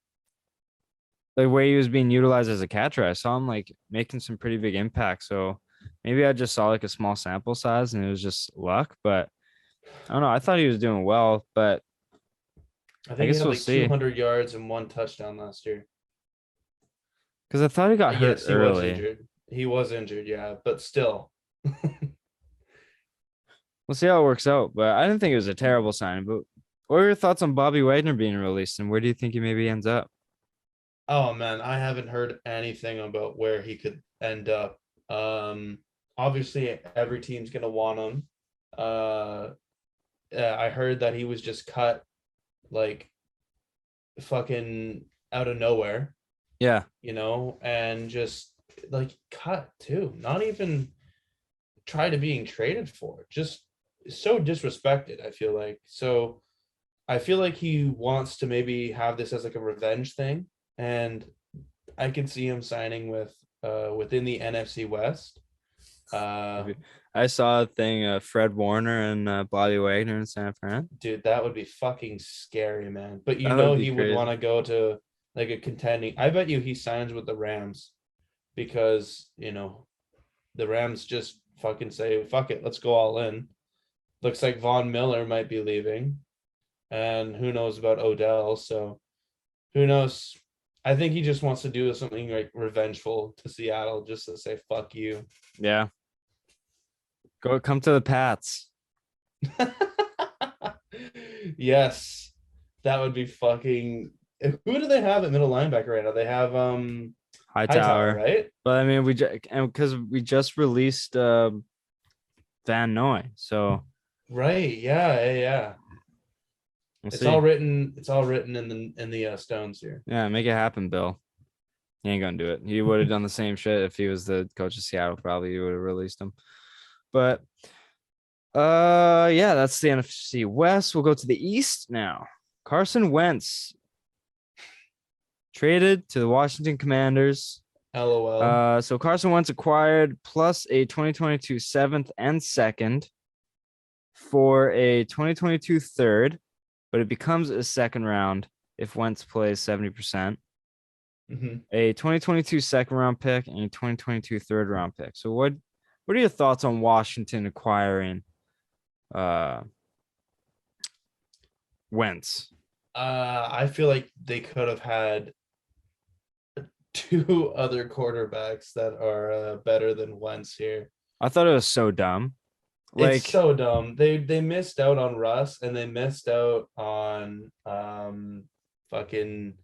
Speaker 1: the way he was being utilized as a catcher, I saw him like making some pretty big impact. So maybe I just saw like a small sample size and it was just luck. But I don't know. I thought he was doing well, but
Speaker 2: I
Speaker 1: I
Speaker 2: think he
Speaker 1: guess
Speaker 2: had
Speaker 1: we'll
Speaker 2: like
Speaker 1: see.
Speaker 2: 200 yards and 1 touchdown last year.
Speaker 1: Because I thought he got hurt
Speaker 2: Yes, he was
Speaker 1: early.
Speaker 2: injured. He was injured, yeah, but still.
Speaker 1: We'll see how it works out. But I didn't think it was a terrible sign. But what are your thoughts on Bobby Wagner being released and where do you think he maybe ends up?
Speaker 2: Oh man, I haven't heard anything about where he could end up. Obviously every team's gonna want him. Uh, I heard that he was just cut like fucking out of nowhere,
Speaker 1: Yeah.
Speaker 2: and just like cut too. Not even try to being traded for. Just so disrespected, I feel like. So I feel like he wants to maybe have this as like a revenge thing, and I can see him signing with within the NFC West. Uh,
Speaker 1: I saw a thing, Fred Warner and Bobby Wagner in San Fran.
Speaker 2: dude, that would be fucking scary, man. But
Speaker 1: That would be
Speaker 2: he would want
Speaker 1: crazy.
Speaker 2: to go to like a contending. I bet you he signs with the Rams because the Rams just fucking say fuck it, let's go all in. Looks like Von Miller might be leaving, and who knows about Odell. So who knows? I think he just wants to do something like revengeful to Seattle, just to say "fuck you."
Speaker 1: Yeah. Come to the Pats.
Speaker 2: Yes, that would be fucking. Who do they have at middle linebacker right now? They have Hightower,
Speaker 1: Hightower.
Speaker 2: right?
Speaker 1: But I mean, because we just released Van Noy, so
Speaker 2: Right. Yeah. Yeah. Yeah.
Speaker 1: we'll
Speaker 2: It's all
Speaker 1: see.
Speaker 2: written. It's all written in the stones here.
Speaker 1: Yeah, make it happen, Bill. He ain't gonna do it. He would have done the same shit if he was the coach of Seattle. Probably he would have released him. But yeah, that's the NFC West. We'll go to the East now. Carson Wentz traded to the Washington Commanders.
Speaker 2: LOL.
Speaker 1: So Carson Wentz acquired plus a 2022 seventh and second for a 2022 third, but it becomes a second round if Wentz plays 70%.
Speaker 2: Mm-hmm.
Speaker 1: A 2022 second round pick and a 2022 third round pick. So what are your thoughts on Washington acquiring Wentz?
Speaker 2: I feel like they could have had two other quarterbacks that are better than Wentz here.
Speaker 1: I thought it was so dumb.
Speaker 2: It's
Speaker 1: Like,
Speaker 2: so dumb. They missed out on Russ and they missed out on fucking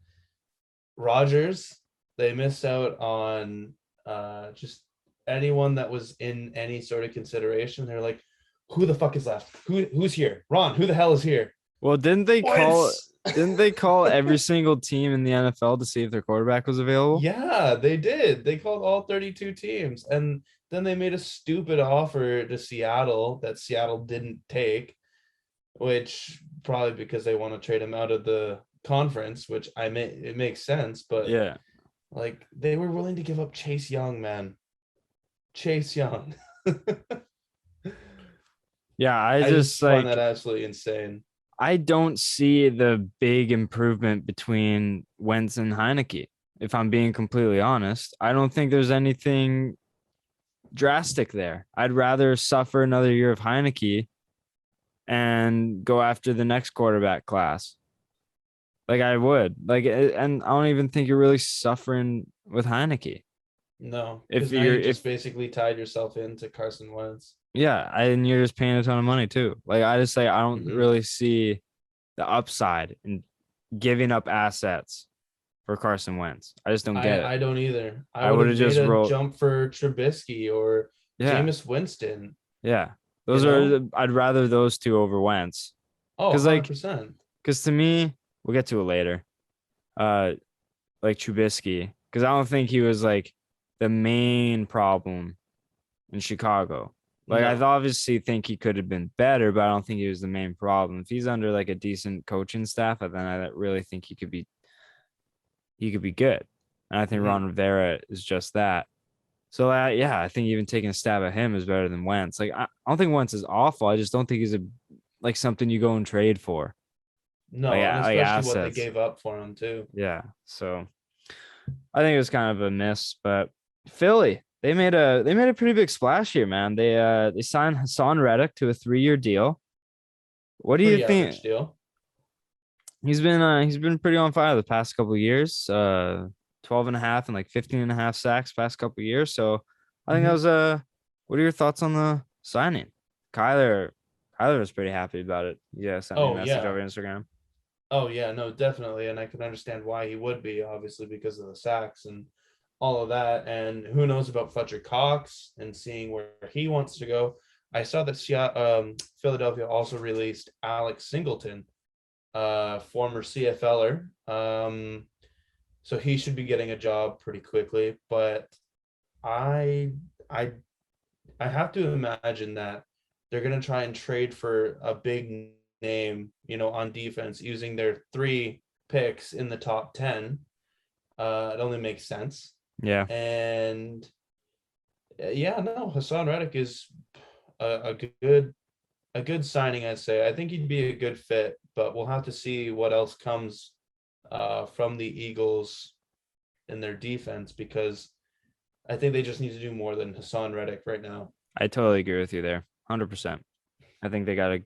Speaker 2: Rodgers. They missed out on just anyone that was in any sort of consideration. They're like, who the fuck is left? Who's here? Ron, who the hell is here?
Speaker 1: well,
Speaker 2: Wentz.
Speaker 1: didn't they call every single team in the NFL to see if their quarterback was available?
Speaker 2: Yeah, they did. They called all 32 teams, and then they made a stupid offer to Seattle that Seattle didn't take, which probably because they want to trade him out of the conference, which it makes sense, but
Speaker 1: Yeah.
Speaker 2: like they were willing to give up Chase Young, man. Chase Young.
Speaker 1: Yeah, I
Speaker 2: I
Speaker 1: just
Speaker 2: just find that
Speaker 1: like
Speaker 2: absolutely insane.
Speaker 1: I don't see the big improvement between Wentz and Heineke. If I'm being completely honest, I don't think there's anything drastic there. I'd rather suffer another year of Heineke and go after the next quarterback class. Like I would. And I don't even think you're really suffering with Heineke.
Speaker 2: No,
Speaker 1: If
Speaker 2: because now you
Speaker 1: if
Speaker 2: just basically tied yourself into Carson Wentz.
Speaker 1: yeah, and you're just paying a ton of money too. Like I just say I don't
Speaker 2: Mm-hmm.
Speaker 1: really see the upside in giving up assets for Carson Wentz. I just don't get it.
Speaker 2: I don't either. I
Speaker 1: I
Speaker 2: would
Speaker 1: would
Speaker 2: have
Speaker 1: have
Speaker 2: made
Speaker 1: just
Speaker 2: a
Speaker 1: rolled.
Speaker 2: jump for Trubisky or
Speaker 1: Yeah.
Speaker 2: Jameis Winston.
Speaker 1: Yeah.
Speaker 2: You
Speaker 1: Those
Speaker 2: know?
Speaker 1: are, I'd rather those two over Wentz.
Speaker 2: Oh,
Speaker 1: Cause like,
Speaker 2: 100%.
Speaker 1: cause to me, we'll get to it later. Uh, like Trubisky, because I don't think he was like the main problem in Chicago. Like I
Speaker 2: No.
Speaker 1: obviously think he could have been better, but I don't think he was the main problem. If he's under like a decent coaching staff, then I really think he could be good. And I think
Speaker 2: Hmm.
Speaker 1: Ron Rivera is just that. So yeah, I think even taking a stab at him is better than Wentz. Like I don't think Wentz is awful. I just don't think he's a like something you go and trade for.
Speaker 2: No, and
Speaker 1: Like
Speaker 2: especially what they
Speaker 1: assets.
Speaker 2: gave up for him too.
Speaker 1: Yeah. So I think it was kind of a miss, but Philly, they made a pretty big splash here, man. They signed Hassan Reddick to a 3-year deal. What do you
Speaker 2: Pretty
Speaker 1: think?
Speaker 2: average deal.
Speaker 1: He's been pretty on fire the past couple of years. 12 and a half and like 15 and a half sacks past couple of years. So I think that
Speaker 2: Hmm.
Speaker 1: was what are your thoughts on the signing? Kyler Kyler was pretty happy about it. Yeah, sent me a
Speaker 2: Oh
Speaker 1: message
Speaker 2: yeah.
Speaker 1: over Instagram.
Speaker 2: Oh yeah, no, definitely. And I can understand why he would be, obviously, because of the sacks and all of that. And who knows about Fletcher Cox and seeing where he wants to go. I saw that Philadelphia also released Alex Singleton, former CFLer. So he should be getting a job pretty quickly. But I I I have to imagine that they're gonna try and trade for a big name, on defense using their 3 picks in the top 10. It only makes sense.
Speaker 1: Yeah,
Speaker 2: And yeah, no, Hassan Reddick is a good signing, I'd say. I think he'd be a good fit, but we'll have to see what else comes from the Eagles in their defense, because I think they just need to do more than Hassan Reddick right now.
Speaker 1: I totally agree with you there. 100%. I think they got to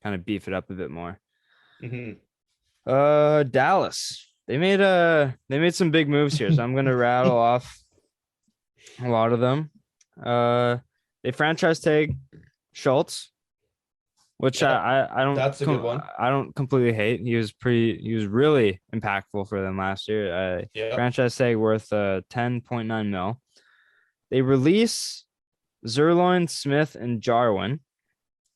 Speaker 1: kind of beef it up a bit more.
Speaker 2: Hmm.
Speaker 1: Dallas. They made some big moves here, so I'm gonna rattle off a lot of them. Uh, they franchise tag Schultz, which
Speaker 2: Yep, that's a good one.
Speaker 1: I don't completely hate. He was really impactful for them last year.
Speaker 2: Yep,
Speaker 1: Franchise tag worth 10.9 mil. They release Zerloin, Smith, and Jarwin,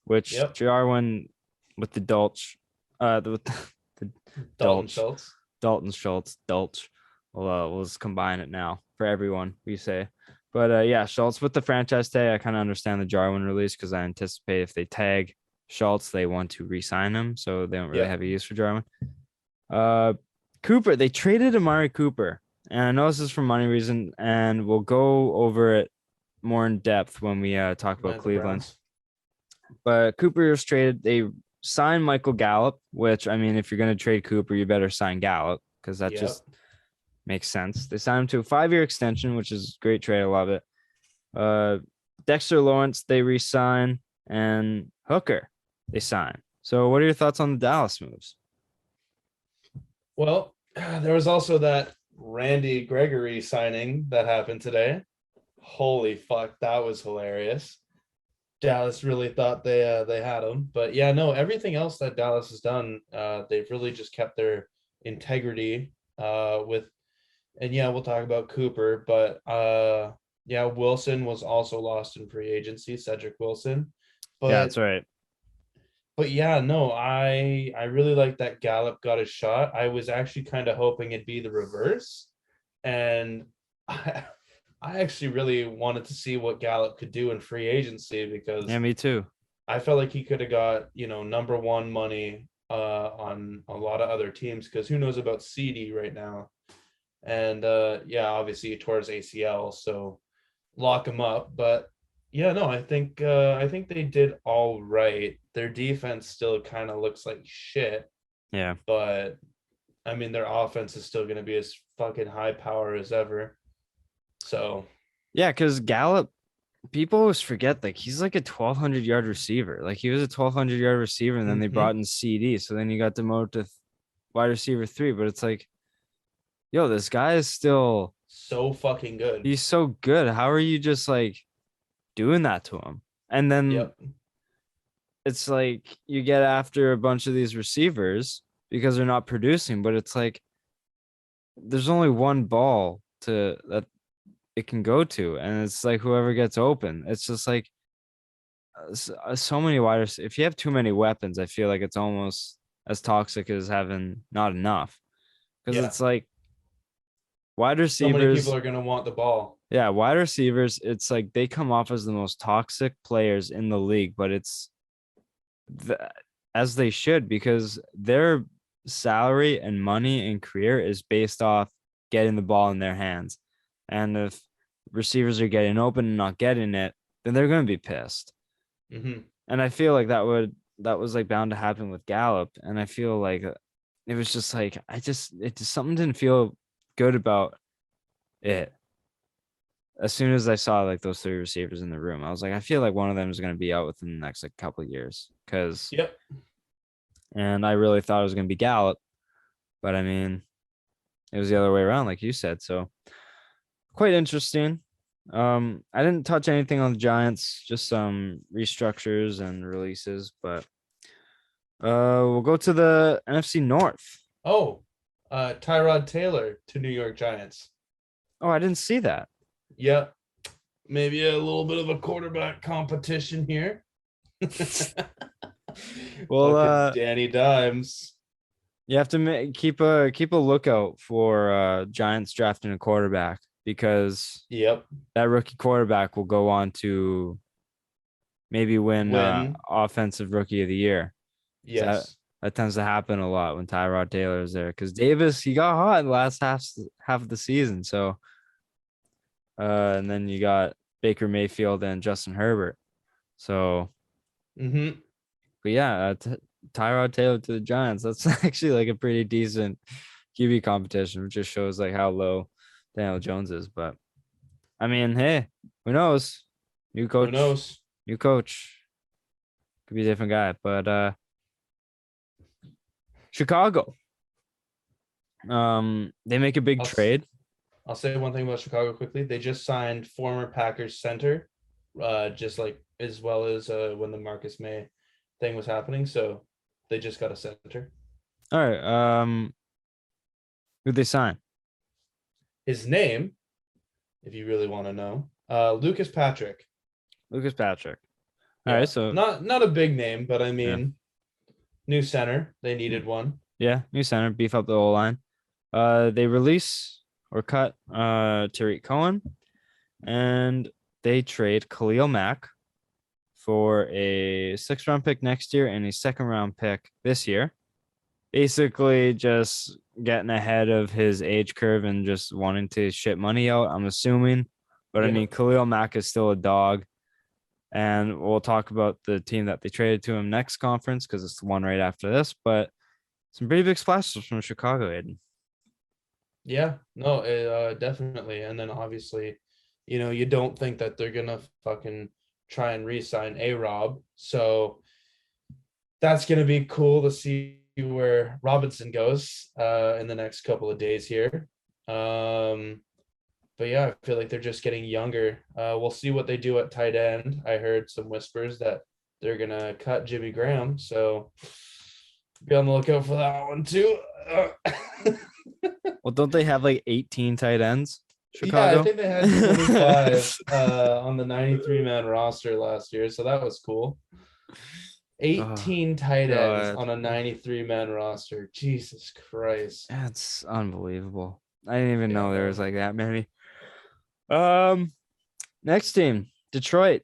Speaker 1: which
Speaker 2: yep.
Speaker 1: Jarwin with the Dulch, with the
Speaker 2: Dalton
Speaker 1: Dulch,
Speaker 2: Schultz.
Speaker 1: Dalton Schultz, Dulch. We'll just combine it now for everyone, we say. But yeah, Schultz with the franchise tag. I kind of understand the Jarwin release because I anticipate if they tag Schultz, they want to re-sign him, so they don't really
Speaker 2: Yep.
Speaker 1: have a use for Jarwin. Cooper, they traded Amari Cooper, and I know this is for money reason, and we'll go over it more in depth when we talk about
Speaker 2: The
Speaker 1: Cleveland.
Speaker 2: Browns.
Speaker 1: But Cooper was traded. They signed Michael Gallup, which I mean, if you're going to trade Cooper, you better sign Gallup because that
Speaker 2: Yep.
Speaker 1: just makes sense. They signed him to a 5-year extension, which is a great trade. I love it. Dexter Lawrence, they re-sign, and Hooker, they sign. So, what are your thoughts on the Dallas moves?
Speaker 2: Well, there was also that Randy Gregory signing that happened today. Holy fuck, that was hilarious. Dallas really thought they had him, but yeah, no, everything else that Dallas has done, they've really just kept their integrity with. And yeah, we'll talk about Cooper, but yeah, Wilson was also lost in free agency, Cedric Wilson.
Speaker 1: Yeah,
Speaker 2: But
Speaker 1: that's right.
Speaker 2: yeah, no, I really like that Gallup got a shot. I was actually kind of hoping it'd be the reverse. And I actually really wanted to see what Gallup could do in free agency, because
Speaker 1: Yeah, me too.
Speaker 2: I felt like he could have got, number one money on a lot of other teams, because who knows about CD right now. And yeah, obviously he tore his ACL, so lock him up. But yeah, no, I think they did all right. Their defense still kind of looks like shit,
Speaker 1: Yeah.
Speaker 2: but I mean their offense is still going to be as fucking high power as ever. So
Speaker 1: Yeah, because Gallup, people always forget like he's like a 1,200-yard receiver. Like he was a 1,200-yard receiver, and then they brought in CD. So then you got demoted to wide receiver 3. But it's like, yo, this guy is still
Speaker 2: so fucking good.
Speaker 1: he's so good. How are you just like doing that to him? And then
Speaker 2: Yep.
Speaker 1: it's like you get after a bunch of these receivers because they're not producing, but it's like there's only one ball to that it can go to, and it's like whoever gets open. It's just like so many wide receivers. If you have too many weapons, I feel like it's almost as toxic as having not enough, because
Speaker 2: Yeah.
Speaker 1: it's like wide
Speaker 2: So many people
Speaker 1: receivers.
Speaker 2: are going to want the ball.
Speaker 1: Yeah, wide receivers. It's like they come off as the most toxic players in the league, but it's as they should, because their salary and money and career is based off getting the ball in their hands. And if receivers are getting open and not getting it, then they're going to be pissed.
Speaker 2: Mm-hmm.
Speaker 1: And I feel like that was like bound to happen with Gallup. And I feel like it was just like, something didn't feel good about it. As soon as I saw like those three receivers in the room, I was like, I feel like one of them is going to be out within the next like couple of years.
Speaker 2: Yep.
Speaker 1: And I really thought it was going to be Gallup, but I mean, it was the other way around, like you said. So quite interesting. I didn't touch anything on the Giants, just some restructures and releases, but we'll go to the NFC North.
Speaker 2: Oh, Tyrod Taylor to New York Giants.
Speaker 1: Oh, I didn't see that.
Speaker 2: Yep. Maybe a little bit of a quarterback competition here.
Speaker 1: Well,
Speaker 2: Danny Dimes.
Speaker 1: you have to keep a lookout for Giants drafting a quarterback, because
Speaker 2: Yep.
Speaker 1: that rookie quarterback will go on to maybe win offensive rookie of the year.
Speaker 2: Yes.
Speaker 1: That tends to happen a lot when Tyrod Taylor is there, because Davis, he got hot in the last half of the season. So, and then you got Baker Mayfield and Justin Herbert. So, but yeah, Tyrod Taylor to the Giants. That's actually like a pretty decent QB competition, which just shows like how low Daniel Jones is. But I mean, hey, who knows? New coach.
Speaker 2: Who knows?
Speaker 1: New coach. Could be a different guy. But Chicago. They make a big trade.
Speaker 2: I'll say one thing about Chicago quickly. They just signed former Packers center, just like as well as when the Marcus May thing was happening. So they just got a center.
Speaker 1: All right. Who'd they sign?
Speaker 2: His name, if you really want to know, Lucas Patrick.
Speaker 1: Lucas Patrick. All right, so
Speaker 2: not a big name, but I mean, new center. They needed one.
Speaker 1: Yeah, new center, beef up the O line. They release or cut Tariq Cohen, and they trade Khalil Mack for a 6th-round pick next year and a 2nd-round pick this year. Basically, just getting ahead of his age curve and just wanting to ship money out, I'm assuming. But I mean, Khalil Mack is still a dog. And we'll talk about the team that they traded to him next conference, because it's the one right after this. But some pretty big splashes from Chicago, Haydn.
Speaker 2: Yeah, no, definitely. And then obviously, you don't think that they're gonna fucking try and re-sign A-Rob. So that's gonna be cool to see where Robinson goes in the next couple of days here. But yeah, I feel like they're just getting younger. We'll see what they do at tight end. I heard some whispers that they're gonna cut Jimmy Graham, so be on the lookout for that one too.
Speaker 1: Well, don't they have like 18 tight ends?
Speaker 2: Yeah,
Speaker 1: Chicago?
Speaker 2: I think they had 25 on the 93-man roster last year, so that was cool. 18 tight ends on a 93-man roster. Jesus Christ.
Speaker 1: That's unbelievable. I didn't even know there was like that many. Next team, Detroit.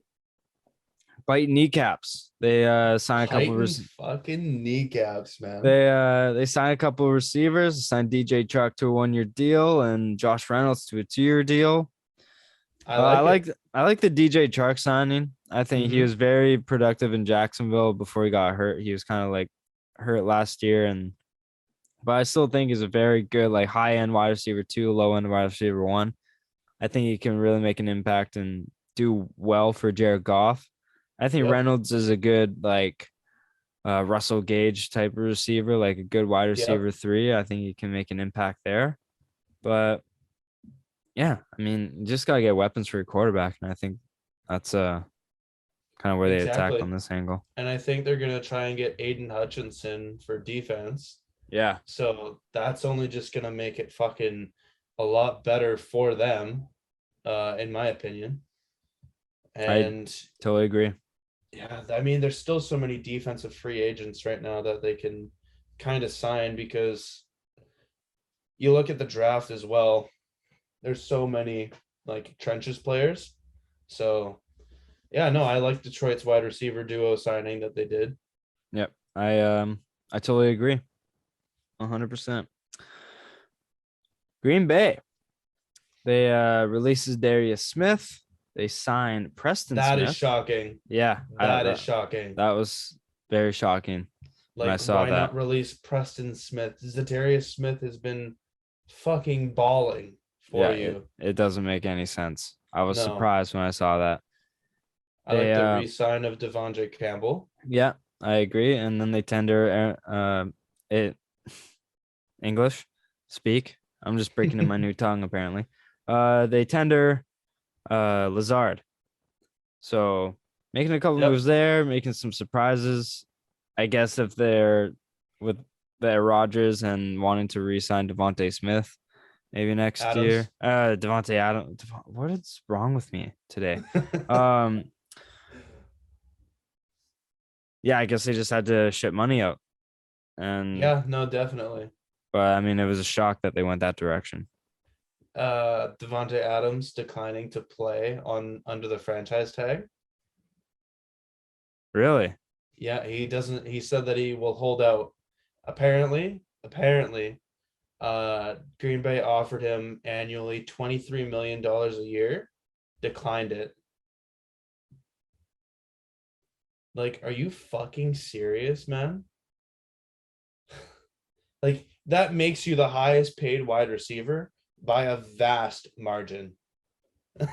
Speaker 1: Bite kneecaps. They signed a couple of
Speaker 2: fucking kneecaps, man.
Speaker 1: They signed a couple of receivers. Signed DJ Chark to a 1-year deal and Josh Reynolds to a 2-year deal. I like the DJ Chark signing. I think he was very productive in Jacksonville before he got hurt. He was kind of like hurt last year, but I still think he's a very good like high end wide receiver 2, low end wide receiver 1. I think he can really make an impact and do well for Jared Goff. I think Reynolds is a good like Russell Gage type of receiver, like a good wide receiver 3. I think he can make an impact there. But yeah, I mean, you just gotta get weapons for your quarterback, and I think that's kind of where they attacked on this angle.
Speaker 2: And I think they're gonna try and get Aiden Hutchinson for defense.
Speaker 1: Yeah.
Speaker 2: So that's only just gonna make it fucking a lot better for them. in my opinion.
Speaker 1: I
Speaker 2: And
Speaker 1: totally agree.
Speaker 2: yeah, I mean, there's still so many defensive free agents right now that they can kind of sign, because you look at the draft as well. There's so many like trenches players. So yeah, no, I like Detroit's wide receiver duo signing that they did.
Speaker 1: Yep. I totally agree. 100%. Green Bay. They releases Darius Smith. They signed Preston
Speaker 2: That is
Speaker 1: Smith.
Speaker 2: shocking.
Speaker 1: Yeah,
Speaker 2: That is shocking.
Speaker 1: that was very shocking when I
Speaker 2: Like,
Speaker 1: saw
Speaker 2: why
Speaker 1: that.
Speaker 2: not release Preston Smith? Darius Smith has been fucking balling for
Speaker 1: Yeah,
Speaker 2: you.
Speaker 1: it doesn't make any sense. I was
Speaker 2: No.
Speaker 1: surprised when I saw that.
Speaker 2: I like the re-sign of Devondre Campbell.
Speaker 1: Yeah, I agree. And then they tender it English speak. I'm just breaking in my new tongue apparently. They tender Lazard. So making a couple moves there, making some surprises. I guess if they're with their Rodgers and wanting to re-sign Devontae Smith, maybe next
Speaker 2: Adams.
Speaker 1: year. Devontae Adams. What is wrong with me today? Yeah, I guess they just had to ship money out. And
Speaker 2: Yeah, no, definitely.
Speaker 1: but I mean, it was a shock that they went that direction.
Speaker 2: Devontae Adams declining to play on under the franchise tag.
Speaker 1: Really?
Speaker 2: Yeah, he doesn't. He said that he will hold out. Apparently, Green Bay offered him annually $23 million a year, declined it. Like, are you fucking serious, man? Like, that makes you the highest paid wide receiver by a vast margin. And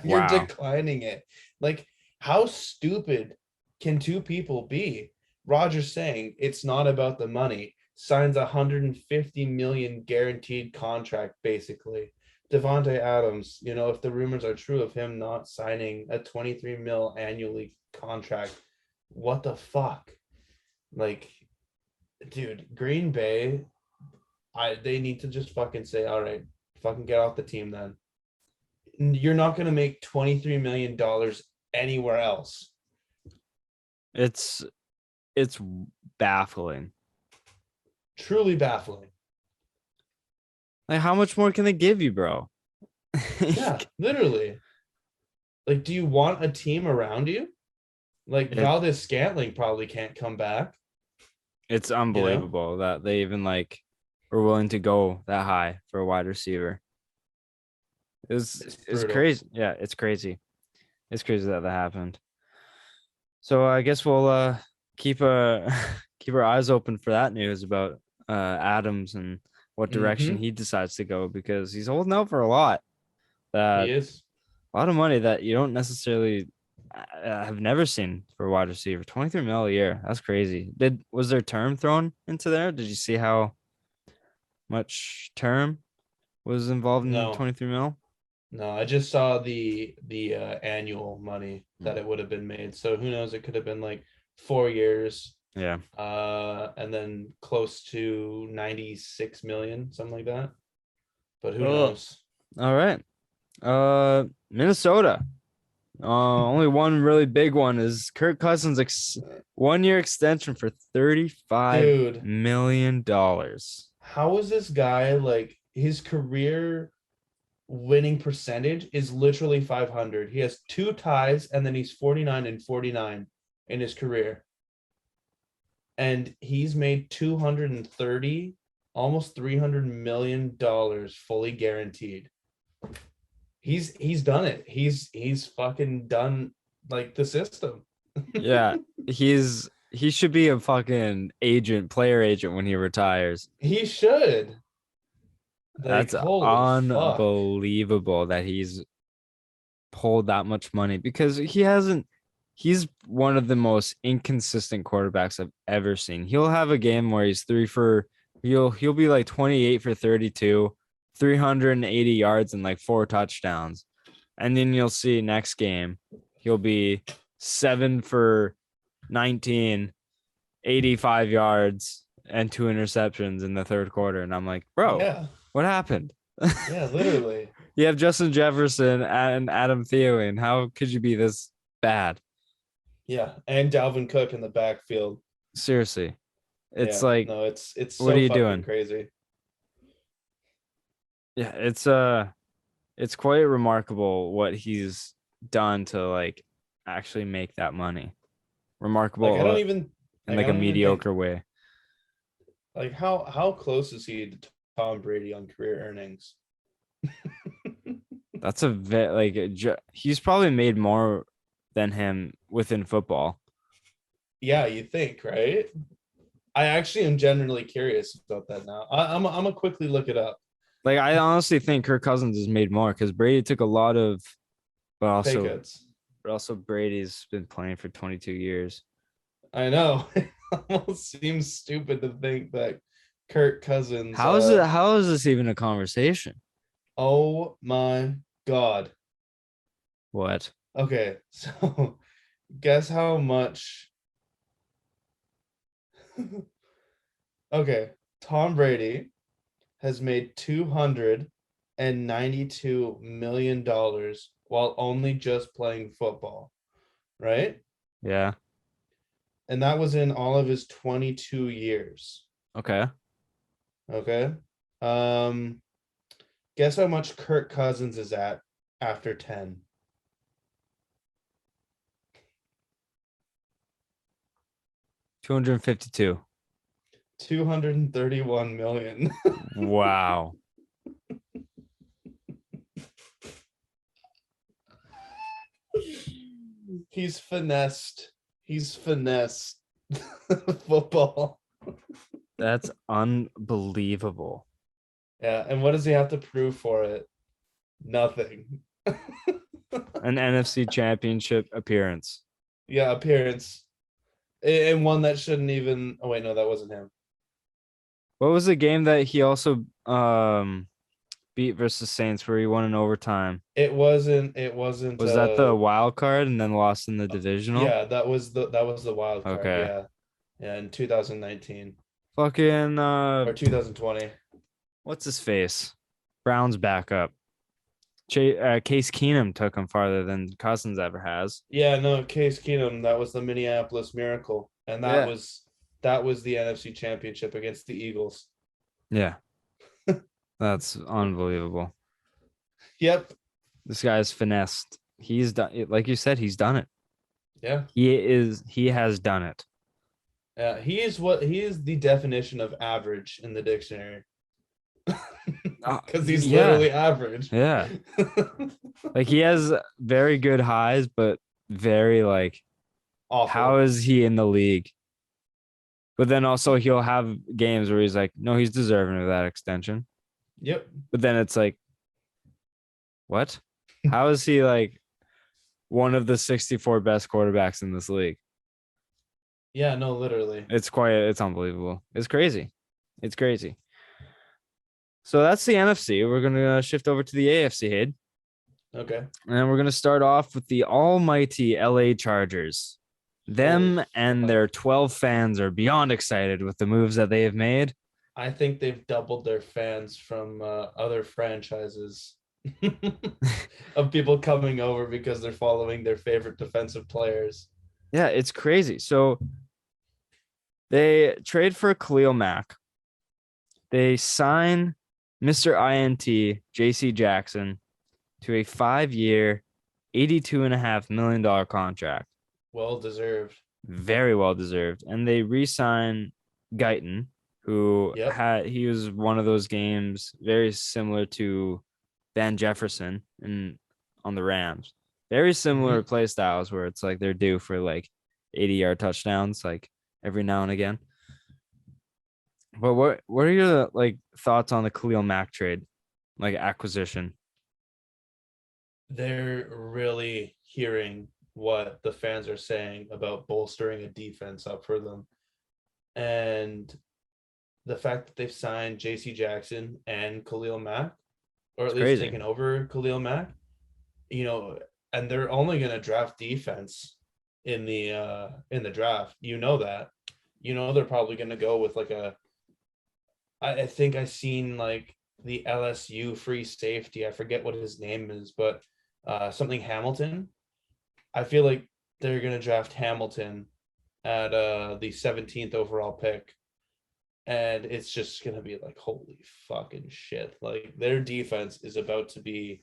Speaker 2: you're
Speaker 1: Wow.
Speaker 2: declining it. Like, how stupid can two people be? Rodgers saying it's not about the money, signs $150 million guaranteed contract, basically. Devontae Adams, if the rumors are true of him not signing a 23 mil annually contract, what the fuck? Like, dude, Green Bay, they need to just fucking say, all right, fucking get off the team then. You're not going to make $23 million anywhere else.
Speaker 1: It's baffling.
Speaker 2: Truly baffling.
Speaker 1: Like, how much more can they give you, bro?
Speaker 2: Yeah, literally. Like, do you want a team around you? Like, Valdez-Scantling probably can't come back.
Speaker 1: It's unbelievable that they even like were willing to go that high for a wide receiver. It's crazy. Yeah, it's crazy. It's crazy that happened. So I guess we'll keep keep our eyes open for that news about Adams and what direction he decides to go, because he's holding out for a lot.
Speaker 2: He is.
Speaker 1: A lot of money that you don't necessarily have never seen for a wide receiver. 23 mil a year. That's crazy. Was there term thrown into there? Did you see how much term was involved in 23 mil?
Speaker 2: No, I just saw the annual money that it would have been made. So who knows? It could have been like 4 years.
Speaker 1: Yeah.
Speaker 2: And then close to 96 million, something like that. But who knows?
Speaker 1: All right. Minnesota. Only one really big one is Kirk Cousins' 1-year extension for $35 million.
Speaker 2: How is this guy, like, his career winning percentage is literally 500. He has 2 ties, and then he's 49-49 in his career. And he's made 230, almost $300 million fully guaranteed. He's done it. He's fucking done, like, the system.
Speaker 1: Yeah, he should be a fucking player agent when he retires.
Speaker 2: He should.
Speaker 1: Like, that's unbelievable that he's pulled that much money, because he's one of the most inconsistent quarterbacks I've ever seen. He'll have a game where he'll be like 28 for 32, 380 yards and like 4 touchdowns. And then you'll see next game, he'll be 7 for 19, 85 yards and 2 interceptions in the third quarter. And I'm like, bro, what happened?
Speaker 2: Yeah, literally.
Speaker 1: You have Justin Jefferson and Adam Thielen. How could you be this bad?
Speaker 2: Yeah, and Dalvin Cook in the backfield.
Speaker 1: Seriously. It's
Speaker 2: Yeah,
Speaker 1: like,
Speaker 2: no, it's
Speaker 1: what are
Speaker 2: so
Speaker 1: you
Speaker 2: fucking
Speaker 1: doing?
Speaker 2: crazy.
Speaker 1: Yeah, it's quite remarkable what he's done to like actually make that money.
Speaker 2: Like
Speaker 1: Remarkable in
Speaker 2: I
Speaker 1: like a
Speaker 2: don't even think
Speaker 1: mediocre way.
Speaker 2: like how close is he to Tom Brady on career earnings?
Speaker 1: That's he's probably made more than him within football.
Speaker 2: Yeah, you think, right? I actually am genuinely curious about that now. I'm gonna quickly look it up.
Speaker 1: Like I honestly think Kirk Cousins has made more because Brady took a lot of, but
Speaker 2: Pay
Speaker 1: also,
Speaker 2: cuts.
Speaker 1: but also Brady's been playing for 22 years.
Speaker 2: I know. It almost seems stupid to think that Kirk Cousins.
Speaker 1: How is it? How is this even a conversation?
Speaker 2: Oh my God.
Speaker 1: What?
Speaker 2: Okay, so guess how much. Okay, Tom Brady has made $292 million while only just playing football, right?
Speaker 1: Yeah.
Speaker 2: And that was in all of his 22 years.
Speaker 1: Okay.
Speaker 2: Okay. Um, guess how much Kirk Cousins is at after 10?
Speaker 1: 252.
Speaker 2: 231 million.
Speaker 1: Wow.
Speaker 2: He's finessed. He's finessed football.
Speaker 1: That's unbelievable.
Speaker 2: Yeah, and what does he have to prove for it? Nothing.
Speaker 1: An NFC championship appearance.
Speaker 2: Yeah, appearance. And one that shouldn't even. Oh wait, no, that wasn't him.
Speaker 1: What was the game that he also beat versus Saints where he won in overtime?
Speaker 2: It wasn't. It wasn't.
Speaker 1: Was that the wild card and then lost in the divisional?
Speaker 2: Yeah, that was the wild card.
Speaker 1: Okay.
Speaker 2: Yeah, yeah, in 2019
Speaker 1: Fucking
Speaker 2: or 2020.
Speaker 1: what's his face? Brown's backup. Case Keenum took him farther than Cousins ever has.
Speaker 2: Yeah, no, Case Keenum. That was the Minneapolis Miracle, and
Speaker 1: Yeah.
Speaker 2: that was the NFC Championship against the Eagles.
Speaker 1: Yeah. That's unbelievable.
Speaker 2: Yep.
Speaker 1: This guy's finessed. He's done it, like you said, he's done it.
Speaker 2: Yeah.
Speaker 1: He has done it.
Speaker 2: Yeah. He is the definition of average in the dictionary. Because he's literally average.
Speaker 1: Yeah. Like he has very good highs, but very like
Speaker 2: Awful.
Speaker 1: how is he in the league? But then also he'll have games where he's like, no, he's deserving of that extension.
Speaker 2: Yep.
Speaker 1: But then it's like, what? How is he like one of the 64 best quarterbacks in this league?
Speaker 2: Yeah, no, literally.
Speaker 1: It's unbelievable. It's crazy. It's crazy. So that's the NFC. We're going to shift over to the AFC, Hayd.
Speaker 2: Okay.
Speaker 1: And we're going to start off with the almighty LA Chargers. Them and their 12 fans are beyond excited with the moves that they have made.
Speaker 2: I think they've doubled their fans from other franchises of people coming over because they're following their favorite defensive players.
Speaker 1: Yeah, it's crazy. So they trade for Khalil Mack. They sign Mr. INT, JC Jackson, to a 5-year, $82.5 million contract.
Speaker 2: Well deserved.
Speaker 1: Very well deserved. And they re-sign Guyton, who he was one of those games very similar to Van Jefferson on the Rams. Very similar play styles where it's like they're due for like 80-yard touchdowns like every now and again. But what are your like thoughts on the Khalil Mack trade, like acquisition?
Speaker 2: They're really hearing what the fans are saying about bolstering a defense up for them. And the fact that they've signed JC Jackson and Khalil Mack, or at least taken over Khalil Mack, and they're only going to draft defense in the draft. That. They're probably going to go with like I think I seen like the LSU free safety. I forget what his name is, but something Hamilton. I feel like they're gonna draft Hamilton at the 17th overall pick. And it's just gonna be like, holy fucking shit. Like their defense is about to be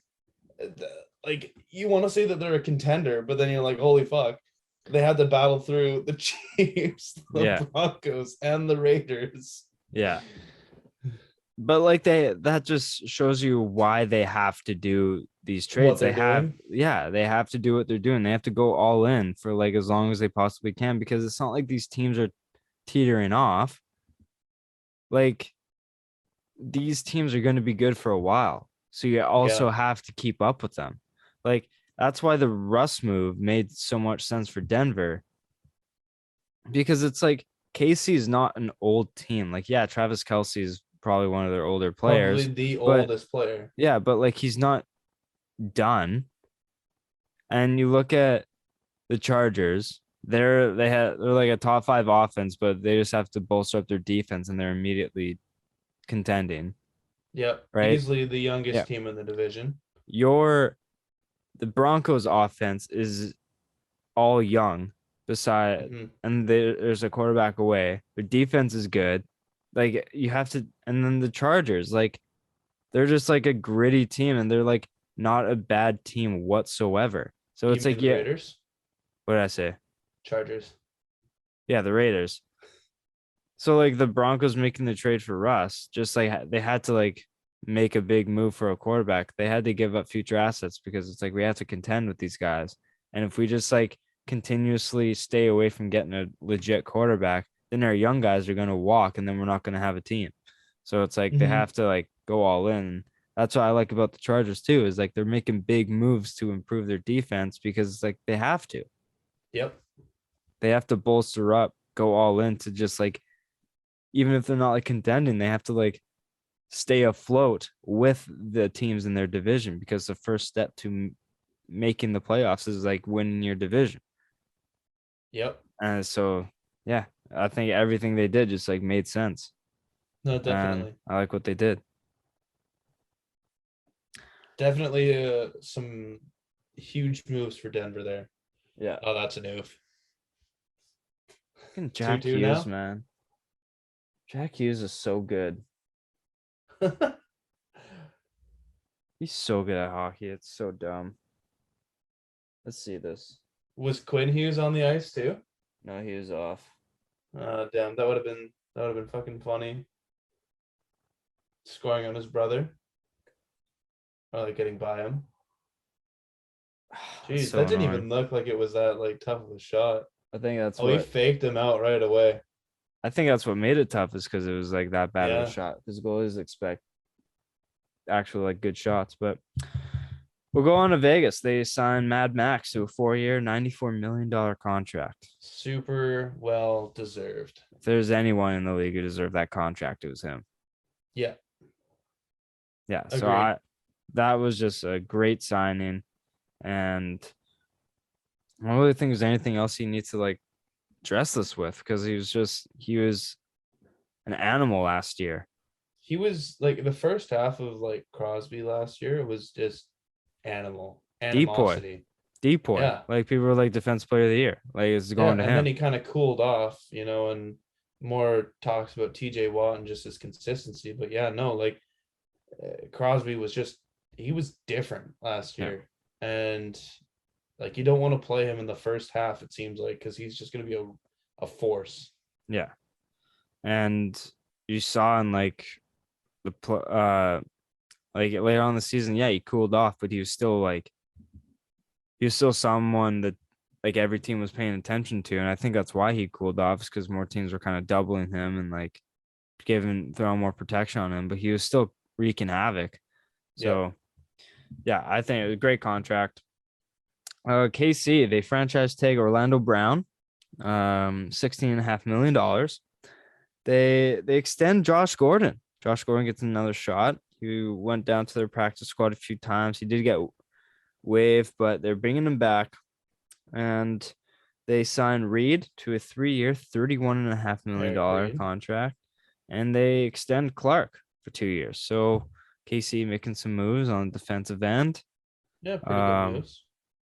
Speaker 2: like, you want to say that they're a contender, but then you're like, holy fuck. They had to battle through the Chiefs, the Broncos, and the Raiders.
Speaker 1: Yeah. But like that just shows you why they have to do these trades. They have to do what they're doing. They have to go all in for like as long as they possibly can, because it's not like these teams are teetering off. Like these teams are going to be good for a while. So you also have to keep up with them. Like that's why the Russ move made so much sense for Denver. Because it's like KC is not an old team. Like, yeah, Travis Kelce is probably one of their older players.
Speaker 2: Probably the oldest player.
Speaker 1: Yeah, but like he's not done. And you look at the Chargers, they're like a top 5 offense, but they just have to bolster up their defense and they're immediately contending.
Speaker 2: Yep.
Speaker 1: Right.
Speaker 2: Easily the youngest team in the division.
Speaker 1: The Broncos offense is all young and there's a quarterback away. Their defense is good. Like you have to, and then the Chargers, like they're just like a gritty team and they're like not a bad team whatsoever. So it's like,
Speaker 2: the Raiders?
Speaker 1: What did I say?
Speaker 2: Chargers.
Speaker 1: Yeah, the Raiders. So like the Broncos making the trade for Russ, just like they had to like make a big move for a quarterback. They had to give up future assets because it's like we have to contend with these guys. And if we just like continuously stay away from getting a legit quarterback, then our young guys are going to walk and then we're not going to have a team. So it's like they have to like go all in. That's what I like about the Chargers too, is like they're making big moves to improve their defense because it's like they have to.
Speaker 2: Yep.
Speaker 1: They have to bolster up, go all in to just like, even if they're not like contending, they have to like stay afloat with the teams in their division, because the first step to making the playoffs is like winning your division.
Speaker 2: Yep.
Speaker 1: And so, yeah, I think everything they did just like made sense.
Speaker 2: No, definitely.
Speaker 1: And I like what they did.
Speaker 2: Definitely some huge moves for Denver there.
Speaker 1: Yeah.
Speaker 2: Oh, that's an oof.
Speaker 1: Fucking Jack Hughes, man. Jack Hughes is so good. He's so good at hockey. It's so dumb. Let's see this.
Speaker 2: Was Quinn Hughes on the ice too?
Speaker 1: No, he was off.
Speaker 2: Damn, that would have been fucking funny. Scoring on his brother. Or like getting by him. Jeez, so that didn't even look like it was that like tough of a shot.
Speaker 1: I think that's
Speaker 2: he faked him out right away.
Speaker 1: I think that's what made it tough, is because it was like that bad of a shot. Because goalies expect actual like good shots. But we'll go on to Vegas. They signed Mad Max to a 4-year, $94 million contract.
Speaker 2: Super well deserved.
Speaker 1: If there's anyone in the league who deserved that contract, it was him.
Speaker 2: Yeah.
Speaker 1: Yeah. Agreed. So that was just a great signing. And I don't really think there's anything else he needs to like dress this with, because he was an animal last year.
Speaker 2: He was like, the first half of like Crosby last year was just animosity.
Speaker 1: Depoy. Yeah. Like people were like defense player of the year. Like it's going to him.
Speaker 2: And then he kind of cooled off, and more talks about TJ Watt and just his consistency. But yeah, no, like Crosby was he was different last year. Yeah. And like you don't want to play him in the first half, it seems like, because he's just going to be a force. Yeah.
Speaker 1: And you saw in like like later on in the season, yeah, he cooled off, but he was still someone that like every team was paying attention to. And I think that's why he cooled off, is because more teams were kind of doubling him and like throwing more protection on him, but he was still wreaking havoc. So yeah, I think it was a great contract. KC, they franchise tag Orlando Brown, $16.5 million. They extend Josh Gordon. Josh Gordon gets another shot. He went down to their practice squad a few times. He did get waived, but they're bringing him back. And they signed Reed to a 3-year, $31.5 million contract. And they extend Clark for 2 years. So KC making some moves on defensive end.
Speaker 2: Yeah, pretty good moves.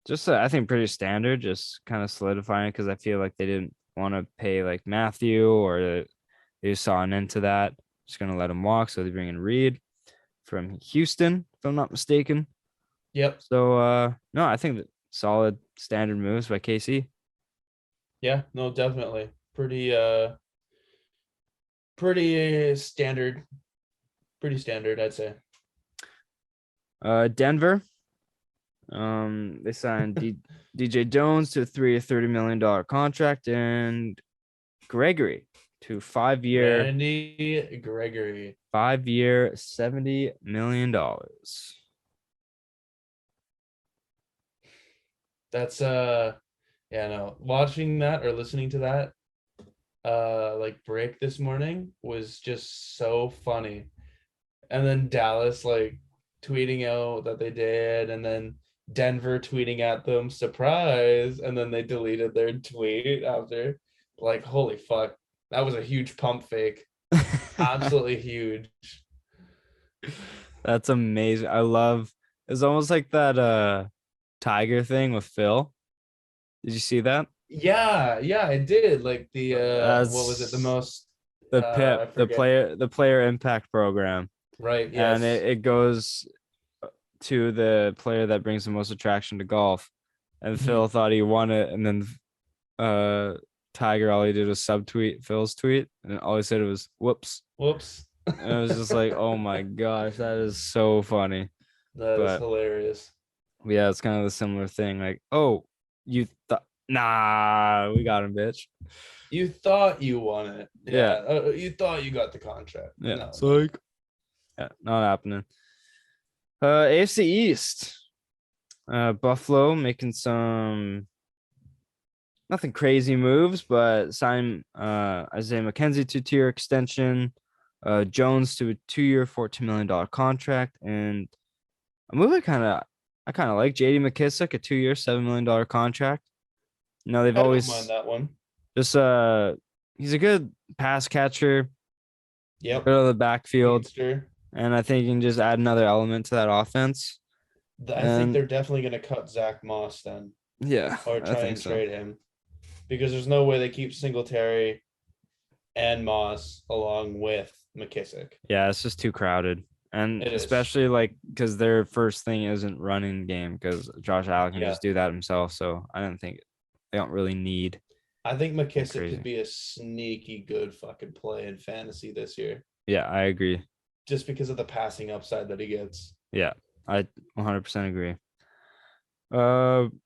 Speaker 1: Just I think pretty standard, just kind of solidifying because I feel like they didn't want to pay like Matthew or they just saw an end to that. Just gonna let him walk, so they bring in Reed from Houston, if I'm not mistaken.
Speaker 2: Yep.
Speaker 1: So no, I think that solid standard moves by KC.
Speaker 2: Yeah, no, definitely. Pretty standard. Pretty standard, I'd say.
Speaker 1: Denver. They signed DJ Jones to a 3-year, $30 million contract and Gregory to 5-year.
Speaker 2: Randy Gregory.
Speaker 1: 5-year, $70 million.
Speaker 2: That's yeah, no. Watching that or listening to that like break this morning was just so funny. And then Dallas like tweeting out that they did, and then Denver tweeting at them, surprise, and then they deleted their tweet after. Like, holy fuck. That was a huge pump fake. Absolutely huge.
Speaker 1: That's amazing. I love it's almost like that Tiger thing with Phil. Did you see that?
Speaker 2: Yeah, I did. Like the what was it? The most
Speaker 1: the
Speaker 2: I
Speaker 1: PIP,
Speaker 2: forget.
Speaker 1: the player impact program.
Speaker 2: Right,
Speaker 1: And
Speaker 2: yes.
Speaker 1: it goes to the player that brings the most attraction to golf. And Phil thought he won it, and then Tiger, all he did was subtweet Phil's tweet, and all he said was whoops. And it was just like, oh my gosh, that is so funny.
Speaker 2: That is hilarious.
Speaker 1: Yeah, it's kind of a similar thing. Like, oh, you thought, nah, we got him, bitch.
Speaker 2: You thought you won it.
Speaker 1: Yeah.
Speaker 2: You thought you got the contract.
Speaker 1: Yeah.
Speaker 2: No.
Speaker 1: So like, yeah, not happening. AFC East. Buffalo making some nothing crazy moves, but sign Isaiah McKenzie to 2-year extension, Jones to a 2-year, $14 million contract, and a move I kind of like JD McKissick, a 2-year, $7 million contract. You know, they've always
Speaker 2: don't mind that one.
Speaker 1: Just he's a good pass catcher.
Speaker 2: Yep.
Speaker 1: Good of the backfield.
Speaker 2: Gangster.
Speaker 1: And I think you can just add another element to that offense.
Speaker 2: I think they're definitely going to cut Zach Moss then.
Speaker 1: Yeah.
Speaker 2: Or try and trade him. Because there's no way they keep Singletary and Moss along with McKissick.
Speaker 1: Yeah, it's just too crowded. And especially like because their first thing isn't running game because Josh Allen can just do that himself. So I don't think they don't really need.
Speaker 2: I think McKissick could be a sneaky good fucking play in fantasy this year.
Speaker 1: Yeah, I agree.
Speaker 2: Just because of the passing upside that he gets.
Speaker 1: Yeah, I 100% agree.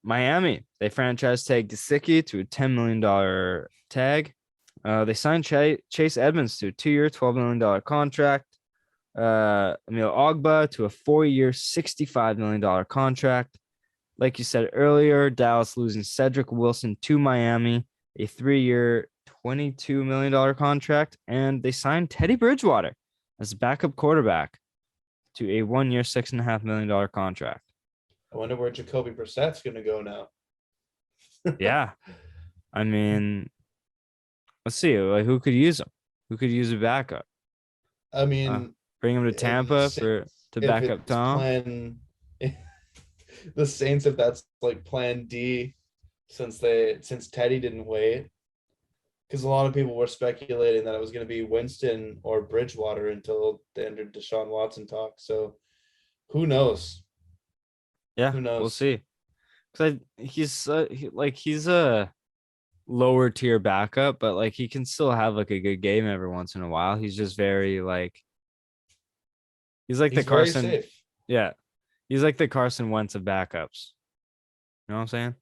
Speaker 1: Miami, they franchise tag Gesicki to a $10 million tag. They signed Chase Edmonds to a 2-year, $12 million contract. Emil Ogba to a 4-year, $65 million contract. Like you said earlier, Dallas losing Cedric Wilson to Miami, a 3-year, $22 million contract. And they signed Teddy Bridgewater as a backup quarterback to a 1-year, $6.5 million contract.
Speaker 2: I wonder where Jacoby Brissett's going to go now.
Speaker 1: Yeah. I mean, let's see. Like, who could use him? Who could use a backup?
Speaker 2: I mean,
Speaker 1: bring him to Tampa to back up Tom.
Speaker 2: The Saints, if that's like plan D, since Teddy didn't wait, because a lot of people were speculating that it was going to be Winston or Bridgewater until they entered Deshaun Watson talk. So who knows?
Speaker 1: Yeah,
Speaker 2: who knows?
Speaker 1: We'll see. Because he's a lower tier backup, but like he can still have like a good game every once in a while. He's just very like he's the Carson.
Speaker 2: Safe.
Speaker 1: Yeah, he's like the Carson Wentz of backups. You know what I'm saying?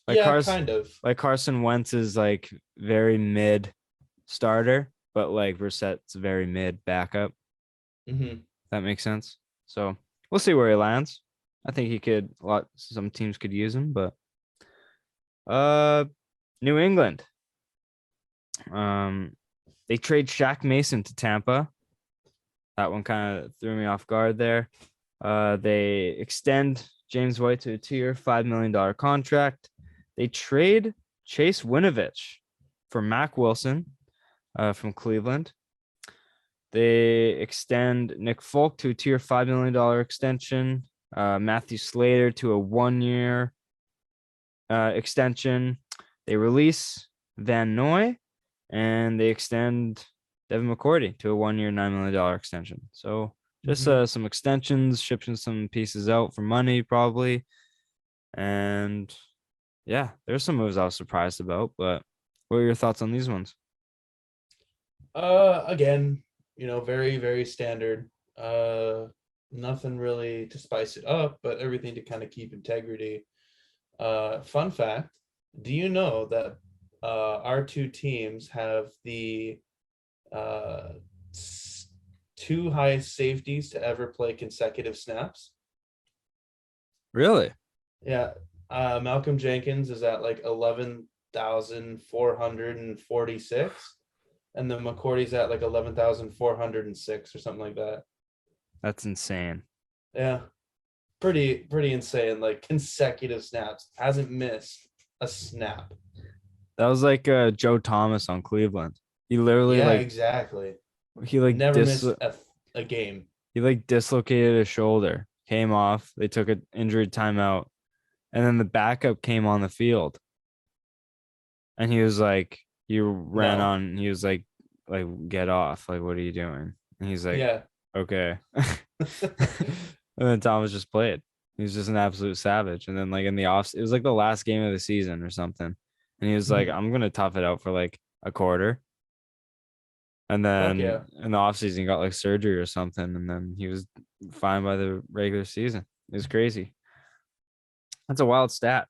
Speaker 1: Like
Speaker 2: kind of.
Speaker 1: Like Carson Wentz is like very mid starter, but like Brissett's very mid backup. That makes sense. So we'll see where he lands. I think he could. Some teams could use him, but New England. They trade Shaq Mason to Tampa. That one kind of threw me off guard there. They extend James White to a 2-year, $5 million contract. They trade Chase Winovich for Mack Wilson from Cleveland. They extend Nick Folk to a tier $5 million extension. Matthew Slater to a 1-year extension. They release Van Noy, and they extend Devin McCourty to a 1-year $9 million extension. So just some extensions, shipping some pieces out for money probably. And yeah, there's some moves I was surprised about, but what are your thoughts on these ones?
Speaker 2: Again, very, very standard. Nothing really to spice it up, but everything to kind of keep integrity. Fun fact, do you know that our two teams have the two highest safeties to ever play consecutive snaps?
Speaker 1: Really?
Speaker 2: Yeah. Malcolm Jenkins is at like 11,446, and then McCourty's at like 11,406 or something like that.
Speaker 1: That's insane.
Speaker 2: Yeah. Pretty insane. Like consecutive snaps. Hasn't missed a snap.
Speaker 1: That was like Joe Thomas on Cleveland. He literally
Speaker 2: exactly.
Speaker 1: he like
Speaker 2: Never missed a game.
Speaker 1: He like dislocated his shoulder, came off. They took an injury timeout, and then the backup came on the field, and he was like, he ran on. He was like, get off. Like, what are you doing? And he's like,
Speaker 2: yeah,
Speaker 1: okay. And then Thomas just played. He was just an absolute savage. And then like in the off, it was like the last game of the season or something. And he was like, I'm gonna tough it out for like a quarter. And then in the offseason, he got like surgery or something. And then he was fine by the regular season. It was crazy. That's a wild stat.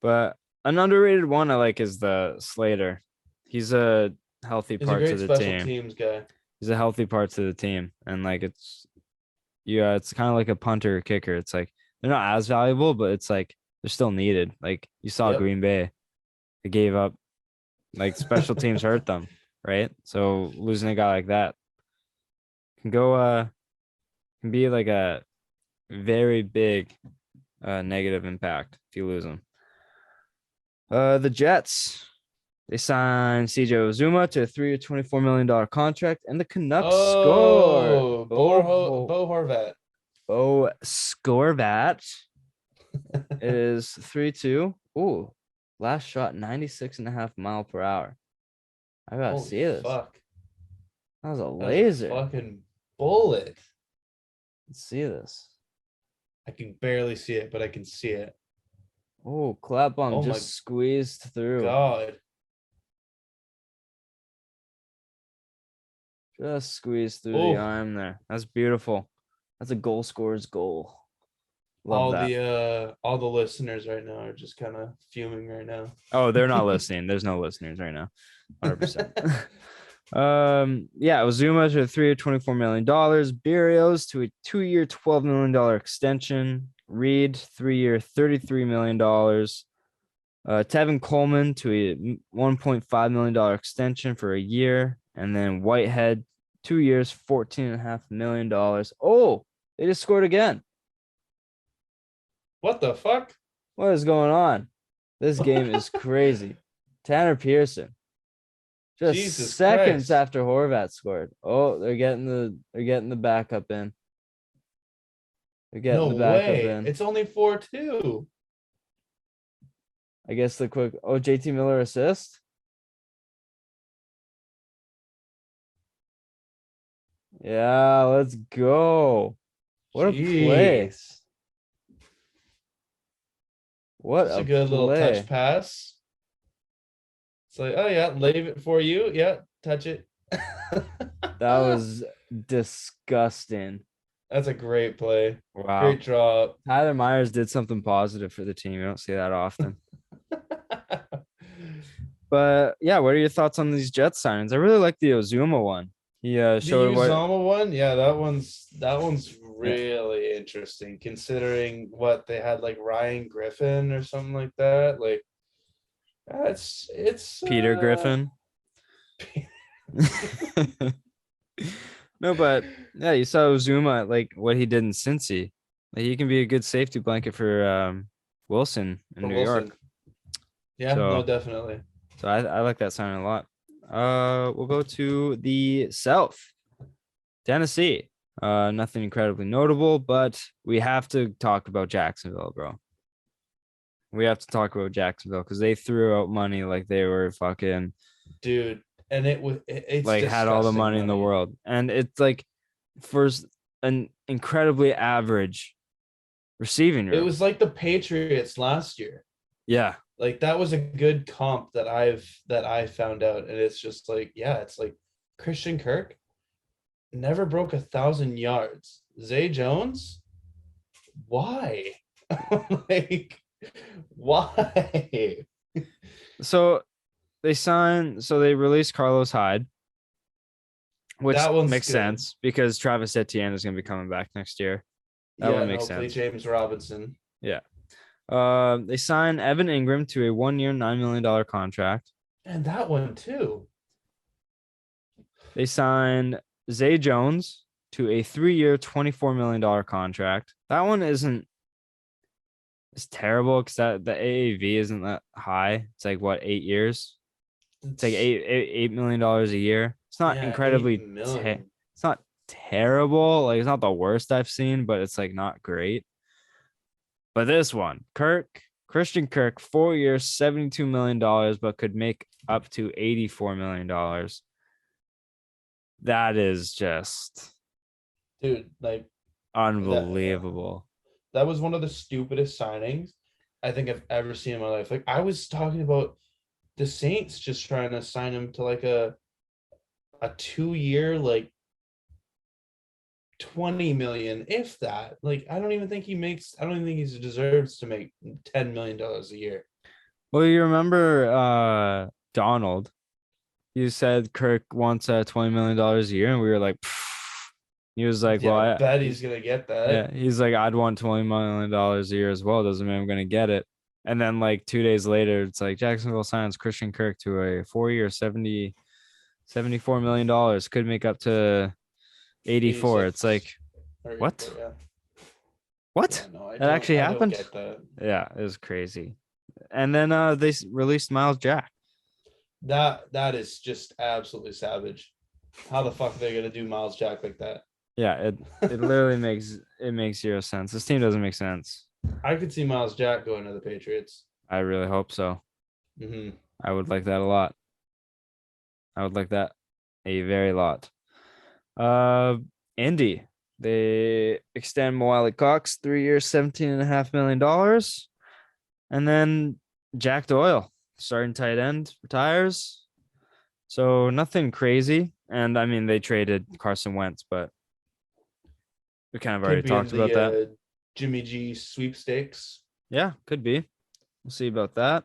Speaker 1: But an underrated one I like is the Slater. He's a healthy part to the team.
Speaker 2: Teams guy.
Speaker 1: He's a healthy part to the team. And like it's kind of like a punter or kicker. It's like they're not as valuable, but it's like they're still needed. Like you saw Green Bay. They gave up. Like special teams hurt them. Right, so losing a guy like that can be like a very big negative impact if you lose him. The Jets, they signed CJ Uzomah to a 3-year, $24 million contract, and the Canucks score.
Speaker 2: Bo Horvat.
Speaker 1: Bo Scorvat. It is 3-2. Ooh, last shot 96.5 mile per hour. I gotta see this.
Speaker 2: Fuck.
Speaker 1: That was a laser.
Speaker 2: Fucking bullet.
Speaker 1: Let's see this.
Speaker 2: I can barely see it, but I can see it.
Speaker 1: Oh, clap bomb just squeezed through.
Speaker 2: God.
Speaker 1: Just squeezed through the arm there. That's beautiful. That's a goal scorer's goal. Love that.
Speaker 2: All the listeners right now are just kind of fuming right now.
Speaker 1: Oh, they're not listening. There's no listeners right now. 100%. Uzomah to a 3-year, $24 million. Berrios to a 2-year, $12 million extension. Reed, 3-year, $33 million. Tevin Coleman to a $1.5 million extension for a year. And then Whitehead, 2 years, $14.5 million. Oh, they just scored again.
Speaker 2: What the fuck?
Speaker 1: What is going on? This game is crazy. Tanner Pearson. Just
Speaker 2: Jesus
Speaker 1: seconds
Speaker 2: Christ.
Speaker 1: after Horvat scored. Oh, they're getting the backup in. They're getting the backup in.
Speaker 2: It's only 4-2.
Speaker 1: I guess the quick JT Miller assist. Yeah, let's go. What a play. What
Speaker 2: That's a good little touch pass. It's like, oh yeah, leave it for you. Yeah, touch it.
Speaker 1: That was disgusting.
Speaker 2: That's a great play.
Speaker 1: Wow.
Speaker 2: Great drop.
Speaker 1: Tyler Myers did something positive for the team. You don't see that often. But yeah, what are your thoughts on these Jets signings? I really like the Uzomah one. He showed
Speaker 2: the Uzomah one. Yeah, that one's really interesting considering what they had, like Ryan Griffin or something like that. Like it's
Speaker 1: Peter Griffin. No, but yeah, you saw Uzomah, like what he did in Cincy. Like, he can be a good safety blanket for Wilson in New York.
Speaker 2: Yeah, no, definitely.
Speaker 1: So I like that sign a lot. We'll go to the South. Tennessee. Nothing incredibly notable, but we have to talk about Jacksonville, bro. We have to talk about Jacksonville because they threw out money like they were fucking
Speaker 2: dude. And it's
Speaker 1: like had all the
Speaker 2: disgusting
Speaker 1: money in the world. And it's like for an incredibly average receiving
Speaker 2: It
Speaker 1: room.
Speaker 2: was like the Patriots last year.
Speaker 1: Yeah.
Speaker 2: Like that was a good comp that I found out. And it's just like, yeah, it's like Christian Kirk never broke 1,000 yards. Zay Jones, why? Like, why?
Speaker 1: So they released Carlos Hyde, which
Speaker 2: That one's
Speaker 1: makes
Speaker 2: good.
Speaker 1: sense because Travis Etienne is going to be coming back next year. That
Speaker 2: Yeah,
Speaker 1: one
Speaker 2: and
Speaker 1: makes
Speaker 2: hopefully
Speaker 1: sense.
Speaker 2: James Robinson.
Speaker 1: Yeah. They signed Evan Ingram to a 1-year, $9 million contract.
Speaker 2: And that one too.
Speaker 1: They signed Zay Jones to a 3-year, $24 million contract. That one isn't it's terrible because the AAV isn't that high. It's like what, 8 years? It's like $8 million a year. It's not
Speaker 2: Yeah, 8
Speaker 1: incredibly
Speaker 2: million.
Speaker 1: it's not terrible. Like it's not the worst I've seen, but it's like not great. But this one, Christian Kirk, 4 years, $72 million, but could make up to $84 million. That is just
Speaker 2: Dude, like
Speaker 1: unbelievable.
Speaker 2: that was one of the stupidest signings I think I've ever seen in my life. Like I was talking about the Saints just trying to sign him to like a 2-year, like 20 million, if that. Like I don't even think he deserves to make $10 million a year.
Speaker 1: Well, you remember Donald? You said Kirk wants $20 million a year, and we were like, pfft. He was like,
Speaker 2: Yeah,
Speaker 1: well,
Speaker 2: I bet he's gonna get
Speaker 1: yeah,
Speaker 2: that.
Speaker 1: he's like, I'd want $20 million a year as well. Doesn't mean I'm gonna get it. And then like 2 days later, it's like Jacksonville signs Christian Kirk to a 4-year, $74 million. Could make up to 84. It's
Speaker 2: 86
Speaker 1: like,
Speaker 2: or
Speaker 1: what?
Speaker 2: 84, yeah.
Speaker 1: What?
Speaker 2: Yeah, no,
Speaker 1: That actually
Speaker 2: I don't
Speaker 1: happened?
Speaker 2: get that.
Speaker 1: Yeah, it was crazy. And then they released Miles Jack.
Speaker 2: That is just absolutely savage. How the fuck are they gonna do Miles Jack like that?
Speaker 1: Yeah, it literally makes zero sense. This team doesn't make sense.
Speaker 2: I could see Miles Jack going to the Patriots.
Speaker 1: I really hope so.
Speaker 2: Mm-hmm.
Speaker 1: I would like that a lot. I would like that a very lot. Indy. They extend Moali Cox 3 years, $17.5 million. And then Jack Doyle, starting tight end, retires. So nothing crazy. And I mean, they traded Carson Wentz, but we kind of already
Speaker 2: Could be in
Speaker 1: talked about
Speaker 2: the
Speaker 1: that.
Speaker 2: Jimmy G sweepstakes.
Speaker 1: Yeah, could be. We'll see about that.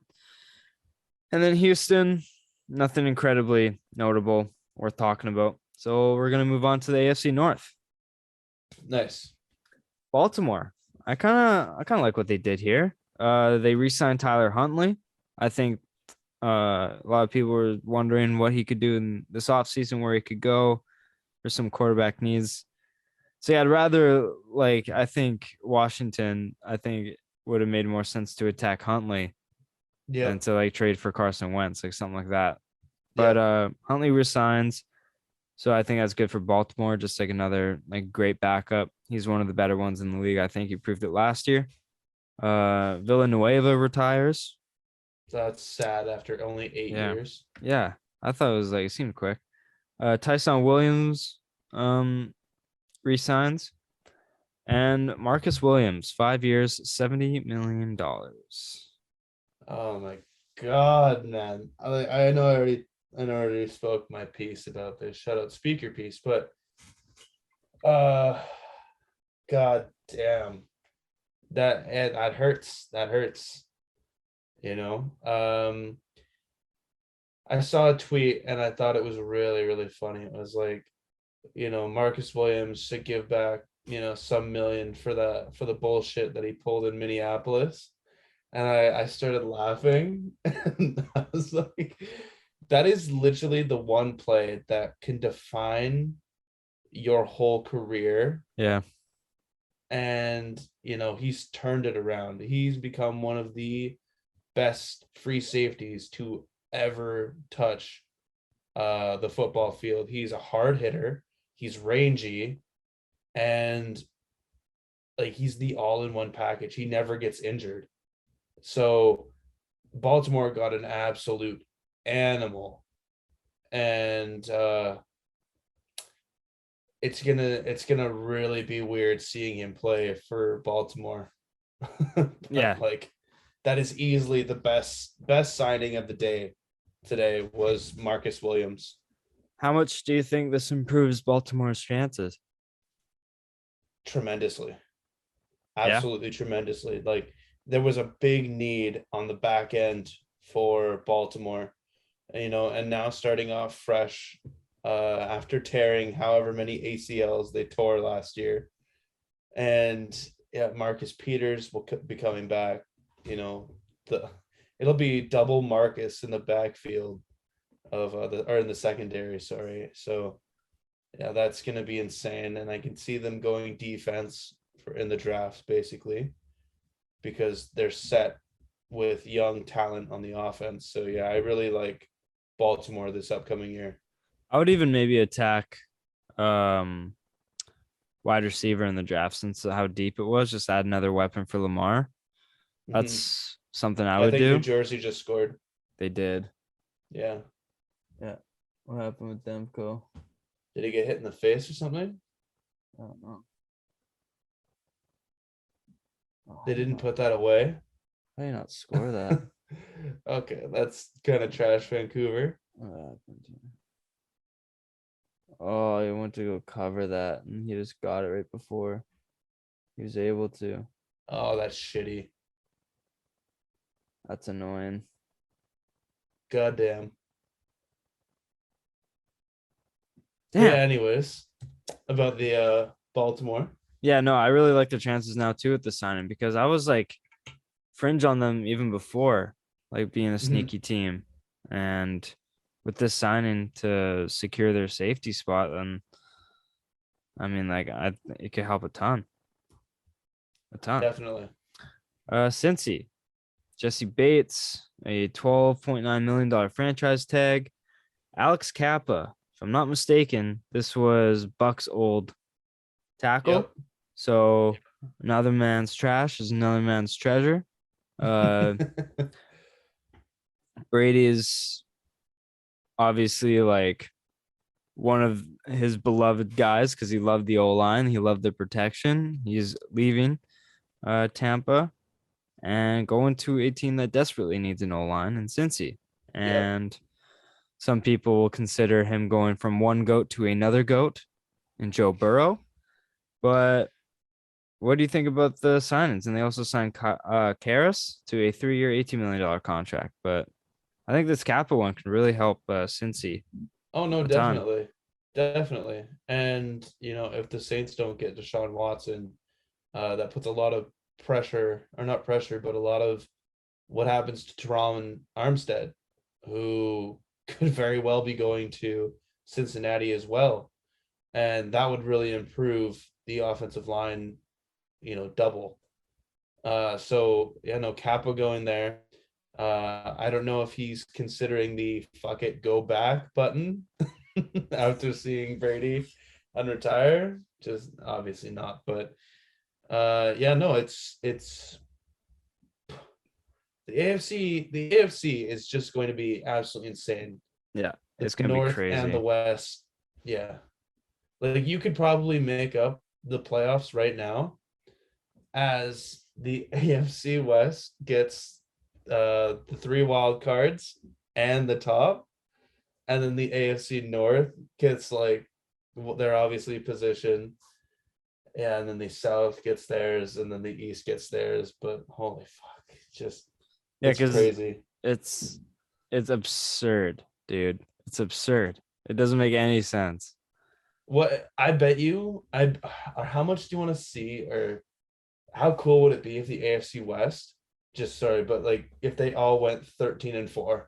Speaker 1: And then Houston, nothing incredibly notable worth talking about. So we're going to move on to the AFC North.
Speaker 2: Nice.
Speaker 1: Baltimore. I kind of like what they did here. They re-signed Tyler Huntley. I think a lot of people were wondering what he could do in this offseason, where he could go for some quarterback needs. So yeah, I'd rather I think Washington, would have made more sense to attack Huntley than to trade for Carson Wentz, like something like that. But Huntley resigns. So I think that's good for Baltimore. Just like another great backup. He's one of the better ones in the league. I think he proved it last year. Villanueva retires.
Speaker 2: That's sad after only 8 years.
Speaker 1: Yeah. I thought it seemed quick. Tyson Williams resigns. And Marcus Williams, 5 years, $70 million.
Speaker 2: Oh my god, man. I know I already spoke my piece about this. Shout out speaker piece, but god damn. That hurts. That hurts. You know. I saw a tweet and I thought it was really, really funny. It was like, Marcus Williams should give back, some million for the bullshit that he pulled in Minneapolis. And I started laughing. And I was like, that is literally the one play that can define your whole career.
Speaker 1: Yeah.
Speaker 2: And, he's turned it around. He's become one of the best free safeties to ever touch the football field. He's a hard hitter. He's rangy, and like he's the all-in-one package. He never gets injured. So Baltimore got an absolute animal, and it's gonna really be weird seeing him play for Baltimore.
Speaker 1: Yeah.
Speaker 2: But like that is easily the best signing of the day today was Marcus Williams.
Speaker 1: How much do you think this improves Baltimore's chances?
Speaker 2: Tremendously.
Speaker 1: Yeah.
Speaker 2: Absolutely tremendously. Like there was a big need on the back end for Baltimore, and now starting off fresh after tearing however many ACLs they tore last year. And yeah, Marcus Peters will be coming back. It'll be double Marcus in the backfield of in the secondary, sorry. So yeah, that's going to be insane, and I can see them going defense in the draft basically because they're set with young talent on the offense. So yeah, I really like Baltimore this upcoming year.
Speaker 1: I would even maybe attack um wide receiver in the draft since how deep it was. Just add another weapon for Lamar. That's something I would
Speaker 2: think
Speaker 1: do.
Speaker 2: New Jersey just scored.
Speaker 1: They did.
Speaker 2: Yeah.
Speaker 1: Yeah. What happened with Demko?
Speaker 2: Did he get hit in the face or something?
Speaker 1: I don't know.
Speaker 2: They didn't put that away.
Speaker 1: How do you not score that?
Speaker 2: Okay, that's kind of trash, Vancouver.
Speaker 1: What happened here? Oh, he went to go cover that, and he just got it right before he was able to.
Speaker 2: Oh, that's shitty.
Speaker 1: That's annoying.
Speaker 2: Goddamn.
Speaker 1: Damn.
Speaker 2: Yeah, anyways, about the Baltimore.
Speaker 1: Yeah, no, I really like their chances now too with the signing because I was like fringe on them even before, like being a sneaky team. And with this signing to secure their safety spot, then I mean, like, it could help a ton. A ton.
Speaker 2: Definitely.
Speaker 1: Cincy, Jesse Bates, a $12.9 million franchise tag. Alex Kappa, if I'm not mistaken, this was Buck's old tackle.
Speaker 2: Yep.
Speaker 1: So another man's trash is another man's treasure. Brady is obviously like one of his beloved guys because he loved the O-line. He loved the protection. He's leaving Tampa and going to a team that desperately needs an O-line in Cincy. And some people will consider him going from one goat to another goat in Joe Burrow. But what do you think about the signings? And they also signed Karras to a 3-year, $18 million contract. But I think this Kappa one can really help Cincy.
Speaker 2: Oh, no, definitely. Definitely. And, if the Saints don't get Deshaun Watson, that puts a lot of pressure, or not pressure, but a lot of what happens to Teron Armstead, who could very well be going to Cincinnati as well. And that would really improve the offensive line, double. So, yeah, no, Kappa going there. I don't know if he's considering the fuck it, go back button after seeing Brady unretire. Just obviously not, but yeah, no, it's the AFC is just going to be absolutely insane.
Speaker 1: Yeah, it's
Speaker 2: the
Speaker 1: gonna
Speaker 2: North
Speaker 1: be crazy.
Speaker 2: And the West. Yeah. Like you could probably make up the playoffs right now as the AFC West gets the 3 wild cards and the top, and then the AFC North gets like they're obviously positioned, yeah, and then the South gets theirs, and then the East gets theirs. But holy fuck, it's crazy.
Speaker 1: It's absurd, dude. It's absurd. It doesn't make any sense.
Speaker 2: What I bet you, how much do you want to see, or how cool would it be if the AFC West, but like if they all went 13-4?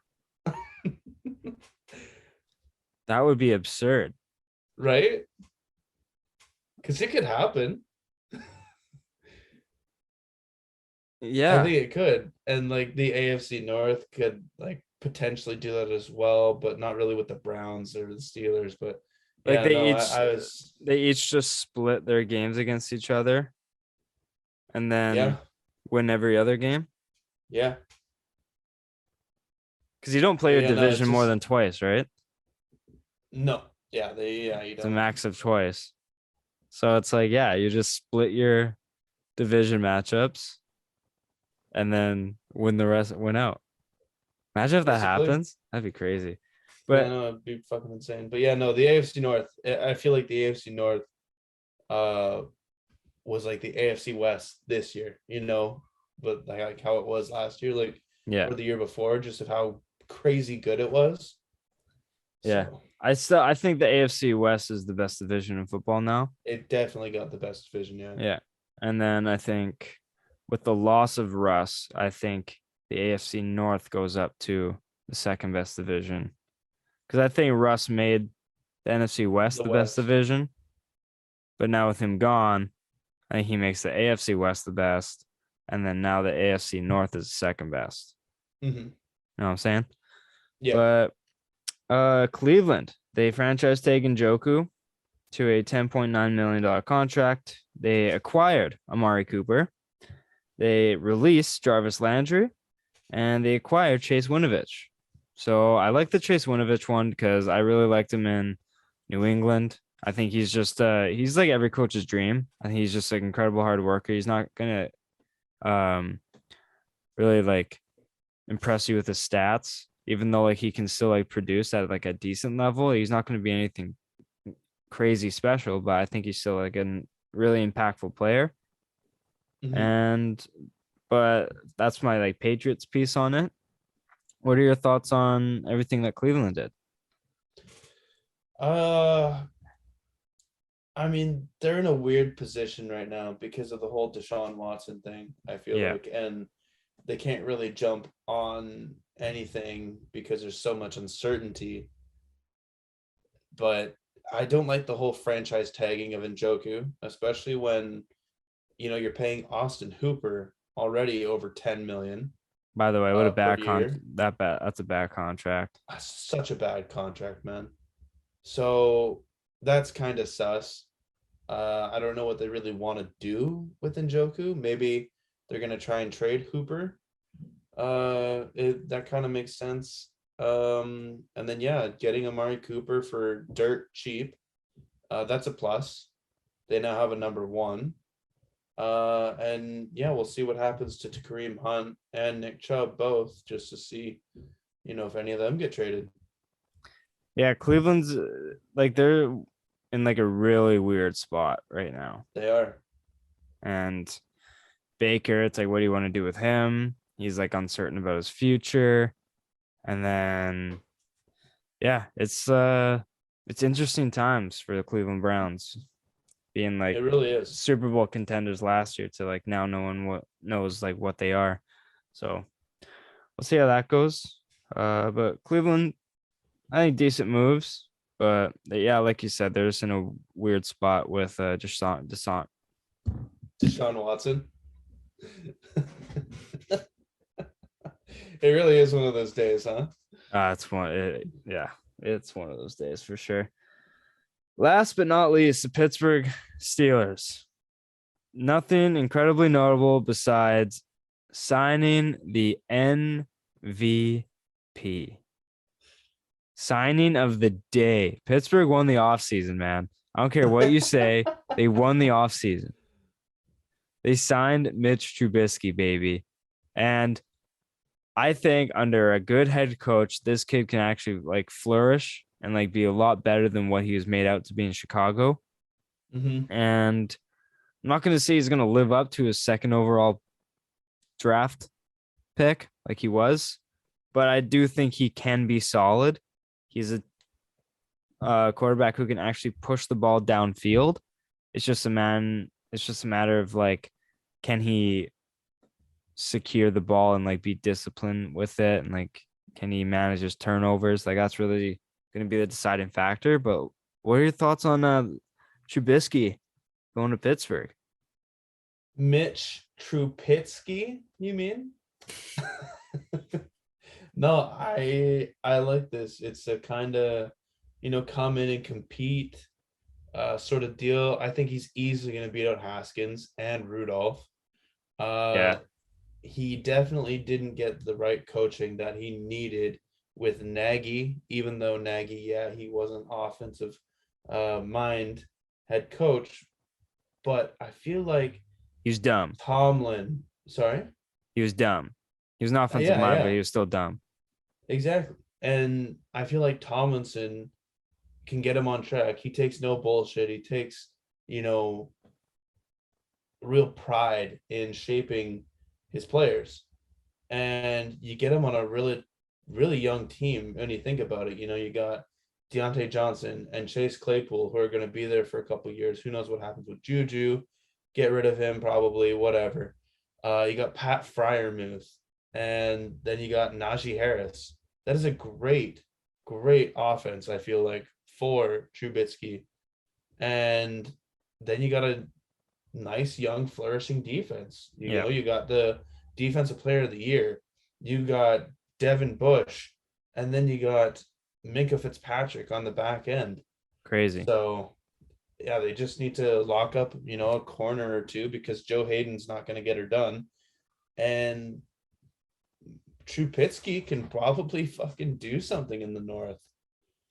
Speaker 1: That would be absurd,
Speaker 2: right? Because it could happen.
Speaker 1: Yeah,
Speaker 2: I think it could, and like the AFC North could like potentially do that as well, but not really with the Browns or the Steelers. But
Speaker 1: Like
Speaker 2: Yeah, no, I was,
Speaker 1: they each just split their games against each other and
Speaker 2: yeah,
Speaker 1: then win every other game.
Speaker 2: yeah.
Speaker 1: Because you don't play
Speaker 2: But
Speaker 1: your
Speaker 2: yeah, no, it's
Speaker 1: division more
Speaker 2: just
Speaker 1: than twice, right?
Speaker 2: no. Yeah, you
Speaker 1: It's a
Speaker 2: don't.
Speaker 1: max of twice. So it's like, yeah, you just split your division matchups and then win out. Imagine if that
Speaker 2: Basically.
Speaker 1: happens. That'd be crazy.
Speaker 2: Yeah,
Speaker 1: But
Speaker 2: no, it'd be fucking insane. But yeah, no, the AFC North, I feel like the AFC North uh was like the AFC West this year, but like how it was last year, like
Speaker 1: yeah,
Speaker 2: or the year before, just of how crazy good it was.
Speaker 1: yeah.
Speaker 2: So
Speaker 1: I think the AFC West is the best division in football now.
Speaker 2: it definitely got the best division, yeah.
Speaker 1: Yeah. And then I think with the loss of Russ, I think the AFC North goes up to the second best division. Because I think Russ made the NFC West
Speaker 2: The
Speaker 1: the best
Speaker 2: West.
Speaker 1: division. But now with him gone, I think he makes the AFC West the best. And then now the AFC North is the second best.
Speaker 2: Mm-hmm.
Speaker 1: You know what I'm saying?
Speaker 2: Yeah.
Speaker 1: But Cleveland, they franchise tag Njoku to a $10.9 million contract. They acquired Amari Cooper. They released Jarvis Landry, and they acquired Chase Winovich. So I like the Chase Winovich one because I really liked him in New England. I think he's just he's like every coach's dream. I think he's just like incredible hard worker. He's not gonna really like impress you with his stats, even though like he can still like produce at like a decent level. He's not gonna be anything crazy special, but I think he's still like a really impactful player.
Speaker 2: Mm-hmm.
Speaker 1: And but that's my like Patriots piece on it. What are your thoughts on everything that Cleveland did?
Speaker 2: Uh I mean, they're in a weird position right now because of the whole Deshaun Watson thing, I feel
Speaker 1: Yeah.
Speaker 2: like. And they can't really jump on anything because there's so much uncertainty. But I don't like the whole franchise tagging of Njoku, especially when you're paying Austin Hooper already over 10 million
Speaker 1: By the way, what a
Speaker 2: per
Speaker 1: bad
Speaker 2: year.
Speaker 1: that's a bad contract.
Speaker 2: That's such a bad contract, man. So that's kind of sus. I don't know what they really want to do with Njoku. Maybe they're gonna try and trade Hooper. That kind of makes sense. And then yeah, getting Amari Cooper for dirt cheap, that's a plus. They now have a number one. And yeah, we'll see what happens to Kareem Hunt and Nick Chubb both, just to see, if any of them get traded.
Speaker 1: Yeah, Cleveland's like they're in like a really weird spot right now.
Speaker 2: They are.
Speaker 1: And Baker, it's like, what do you want to do with him? He's like uncertain about his future. And then yeah, it's interesting times for the Cleveland Browns being
Speaker 2: It
Speaker 1: like
Speaker 2: really is.
Speaker 1: Super Bowl contenders last year to like now no one knows like what they are. So we'll see how that goes. But Cleveland, I think decent moves. But yeah, like you said, they're just in a weird spot with Deshaun.
Speaker 2: Deshaun Watson. It really is one of those days, huh?
Speaker 1: It's one of those days for sure. Last but not least, the Pittsburgh Steelers. Nothing incredibly notable besides signing the MVP. Signing of the day. Pittsburgh won the offseason, man. I don't care what you say. They won the offseason. They signed Mitch Trubisky, baby. And I think under a good head coach, this kid can actually like flourish and like be a lot better than what he was made out to be in Chicago.
Speaker 2: Mm-hmm.
Speaker 1: And I'm not going to say he's going to live up to his second overall draft pick like he was, but I do think he can be solid. He's a quarterback who can actually push the ball downfield. It's just a matter of like, can he secure the ball and like be disciplined with it, and like, can he manage his turnovers? Like that's really going to be the deciding factor. But what are your thoughts on Trubisky going to Pittsburgh?
Speaker 2: Mitch Trubisky, you mean? No, I like this. It's a kind of come in and compete, sort of deal. I think he's easily going to beat out Haskins and Rudolph. Uh,
Speaker 1: Yeah.
Speaker 2: he definitely didn't get the right coaching that he needed with Nagy, even though Nagy, yeah, he was an offensive mind head coach, but I feel like
Speaker 1: He was dumb.
Speaker 2: Tomlin, sorry,
Speaker 1: He was dumb. He was an offensive
Speaker 2: yeah,
Speaker 1: mind, but
Speaker 2: yeah,
Speaker 1: he was still dumb.
Speaker 2: exactly. And I feel like Tomlinson can get him on track. He takes no bullshit. He takes, you know, real pride in shaping his players. And you get him on a really, really young team when you think about it. You got Deontay Johnson and Chase Claypool who are going to be there for a couple of years. Who knows what happens with Juju? Get rid of him, probably, whatever. You got Pat Fryermuth, and then you got Najee Harris. That is a great, great offense, I feel like, for Trubisky. And then you got a nice, young, flourishing defense.
Speaker 1: Yeah.
Speaker 2: You got the defensive player of the year. You got Devin Bush, and then you got Minka Fitzpatrick on the back end.
Speaker 1: Crazy.
Speaker 2: So, yeah, they just need to lock up, a corner or two because Joe Hayden's not going to get her done. And Trubisky can probably fucking do something in the North.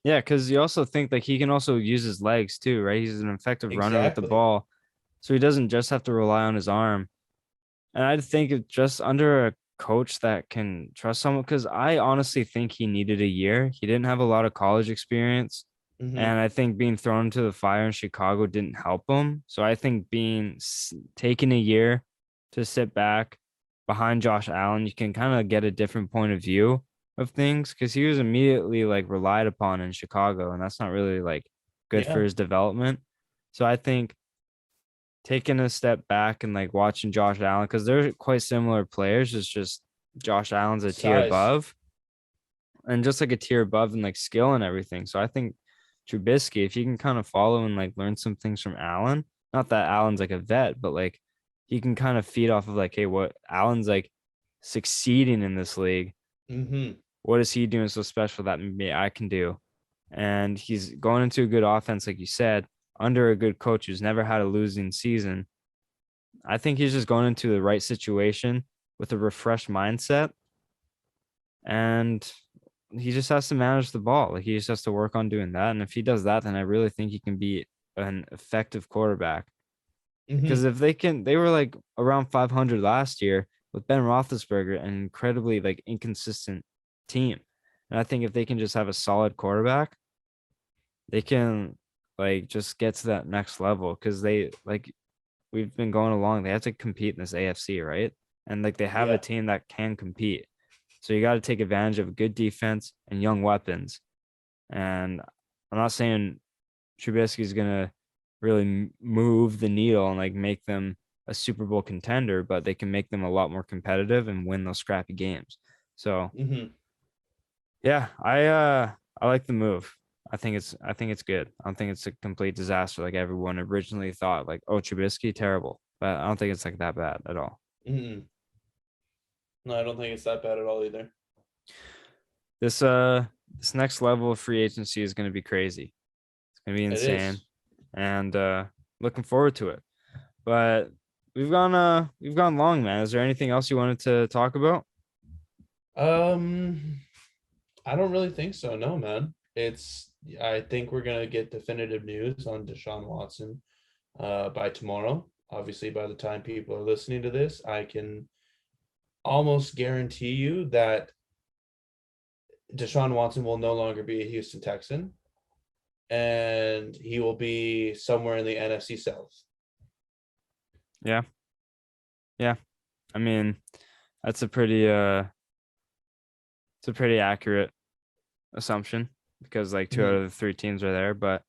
Speaker 1: Yeah, because you also think like he can also use his legs too, right? He's an effective runner with the
Speaker 2: Exactly.
Speaker 1: ball. So he doesn't just have to rely on his arm. And I think it just under a coach that can trust someone, because I honestly think he needed a year. He didn't have a lot of college experience.
Speaker 2: Mm-hmm.
Speaker 1: And I think being thrown into the fire in Chicago didn't help him. So I think taking a year to sit back behind Josh Allen, you can kind of get a different point of view of things because he was immediately like relied upon in Chicago, and that's not really like good for
Speaker 2: Yeah.
Speaker 1: his development. So I think taking a step back and like watching Josh Allen, because they're quite similar players. It's just Josh Allen's a tier
Speaker 2: Size.
Speaker 1: above and just like a tier above in like skill and everything. So I think Trubisky, if you can kind of follow and like learn some things from Allen, not that Allen's like a vet, but like he can kind of feed off of like, hey, what Allen's like succeeding in this league.
Speaker 2: Mm-hmm.
Speaker 1: What is he doing so special that maybe I can do? And he's going into a good offense, like you said, under a good coach who's never had a losing season. I think he's just going into the right situation with a refreshed mindset. And he just has to manage the ball. Like he just has to work on doing that. And if he does that, then I really think he can be an effective quarterback. Because
Speaker 2: Mm-hmm.
Speaker 1: if they were like around 500 last year with Ben Roethlisberger, an incredibly like inconsistent team. And I think if they can just have a solid quarterback, they can like just get to that next level. Because they like we've been going along, they have to compete in this AFC, right? And like they have a
Speaker 2: Yeah.
Speaker 1: team that can compete. So you got to take advantage of good defense and young weapons. And I'm not saying Trubisky is gonna really move the needle and like make them a Super Bowl contender, but they can make them a lot more competitive and win those scrappy games. So
Speaker 2: Mm-hmm.
Speaker 1: yeah, I like the move. I think it's good. I don't think it's a complete disaster like everyone originally thought. Like, oh, Trubisky, terrible. But I don't think it's like that bad at all.
Speaker 2: Mm-hmm. No, I don't think it's that bad at all either.
Speaker 1: This this next level of free agency is gonna be crazy. It's gonna be
Speaker 2: It
Speaker 1: insane.
Speaker 2: is.
Speaker 1: And looking forward to it. But we've gone long, man. Is there anything else you wanted to talk about?
Speaker 2: Um, I don't really think so. No, man. I think we're gonna get definitive news on Deshaun Watson by tomorrow. Obviously, by the time people are listening to this, I can almost guarantee you that Deshaun Watson will no longer be a Houston Texan and he will be somewhere in the NFC South.
Speaker 1: Yeah. Yeah. I mean, that's a pretty it's a pretty accurate assumption because like two out
Speaker 2: Mm-hmm.
Speaker 1: of the three teams are there. But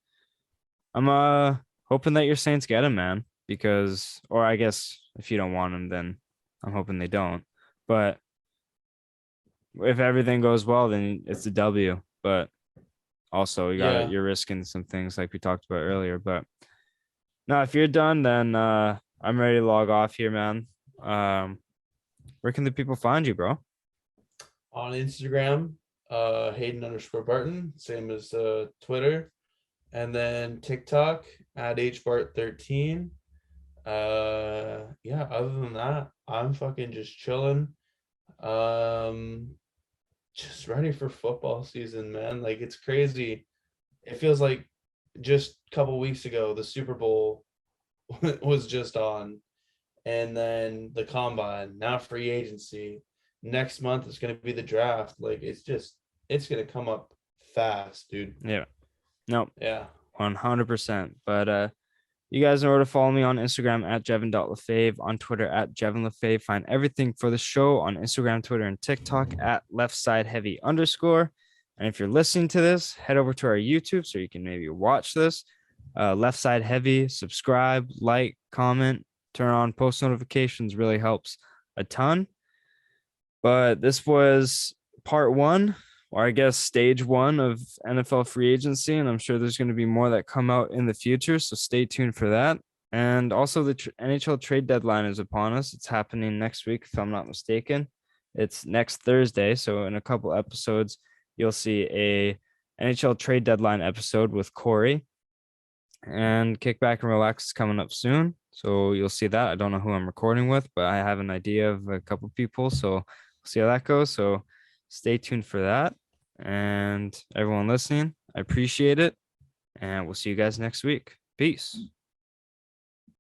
Speaker 1: I'm hoping that your Saints get him, man. Because or I guess if you don't want him, then I'm hoping they don't. But if everything goes well, then it's a W. But also
Speaker 2: Yeah.
Speaker 1: you're risking some things like we talked about earlier. But no, if you're done, then I'm ready to log off here, man. Where can the people find you, bro?
Speaker 2: On Instagram, Haydn underscore Barton, same as Twitter. And then TikTok at HBart13. Yeah, other than that, I'm fucking just chilling. Um, just ready for football season, man. Like it's crazy. It feels like just a couple weeks ago the Super Bowl was just on, and then the combine, now free agency. Next month is going to be the draft. Like it's going to come up fast, dude.
Speaker 1: Yeah. No,
Speaker 2: Yeah.
Speaker 1: 100%. But you guys know where to follow me on Instagram at Jevin.Lefave, on Twitter at JevinLefave. Find everything for the show on Instagram, Twitter, and TikTok at leftsideheavy_. And if you're listening to this, head over to our YouTube so you can maybe watch this. Left Side Heavy, subscribe, like, comment, turn on post notifications, really helps a ton. But this was part one, or I guess stage one of NFL free agency. And I'm sure there's going to be more that come out in the future. So stay tuned for that. And also the NHL trade deadline is upon us. It's happening next week, if I'm not mistaken. It's next Thursday. So in a couple episodes, you'll see a NHL trade deadline episode with Corey. And Kick Back and Relax is coming up soon. So you'll see that. I don't know who I'm recording with, but I have an idea of a couple people. So we'll see how that goes. So stay tuned for that. And everyone listening, I appreciate it. And we'll see you guys next week. Peace.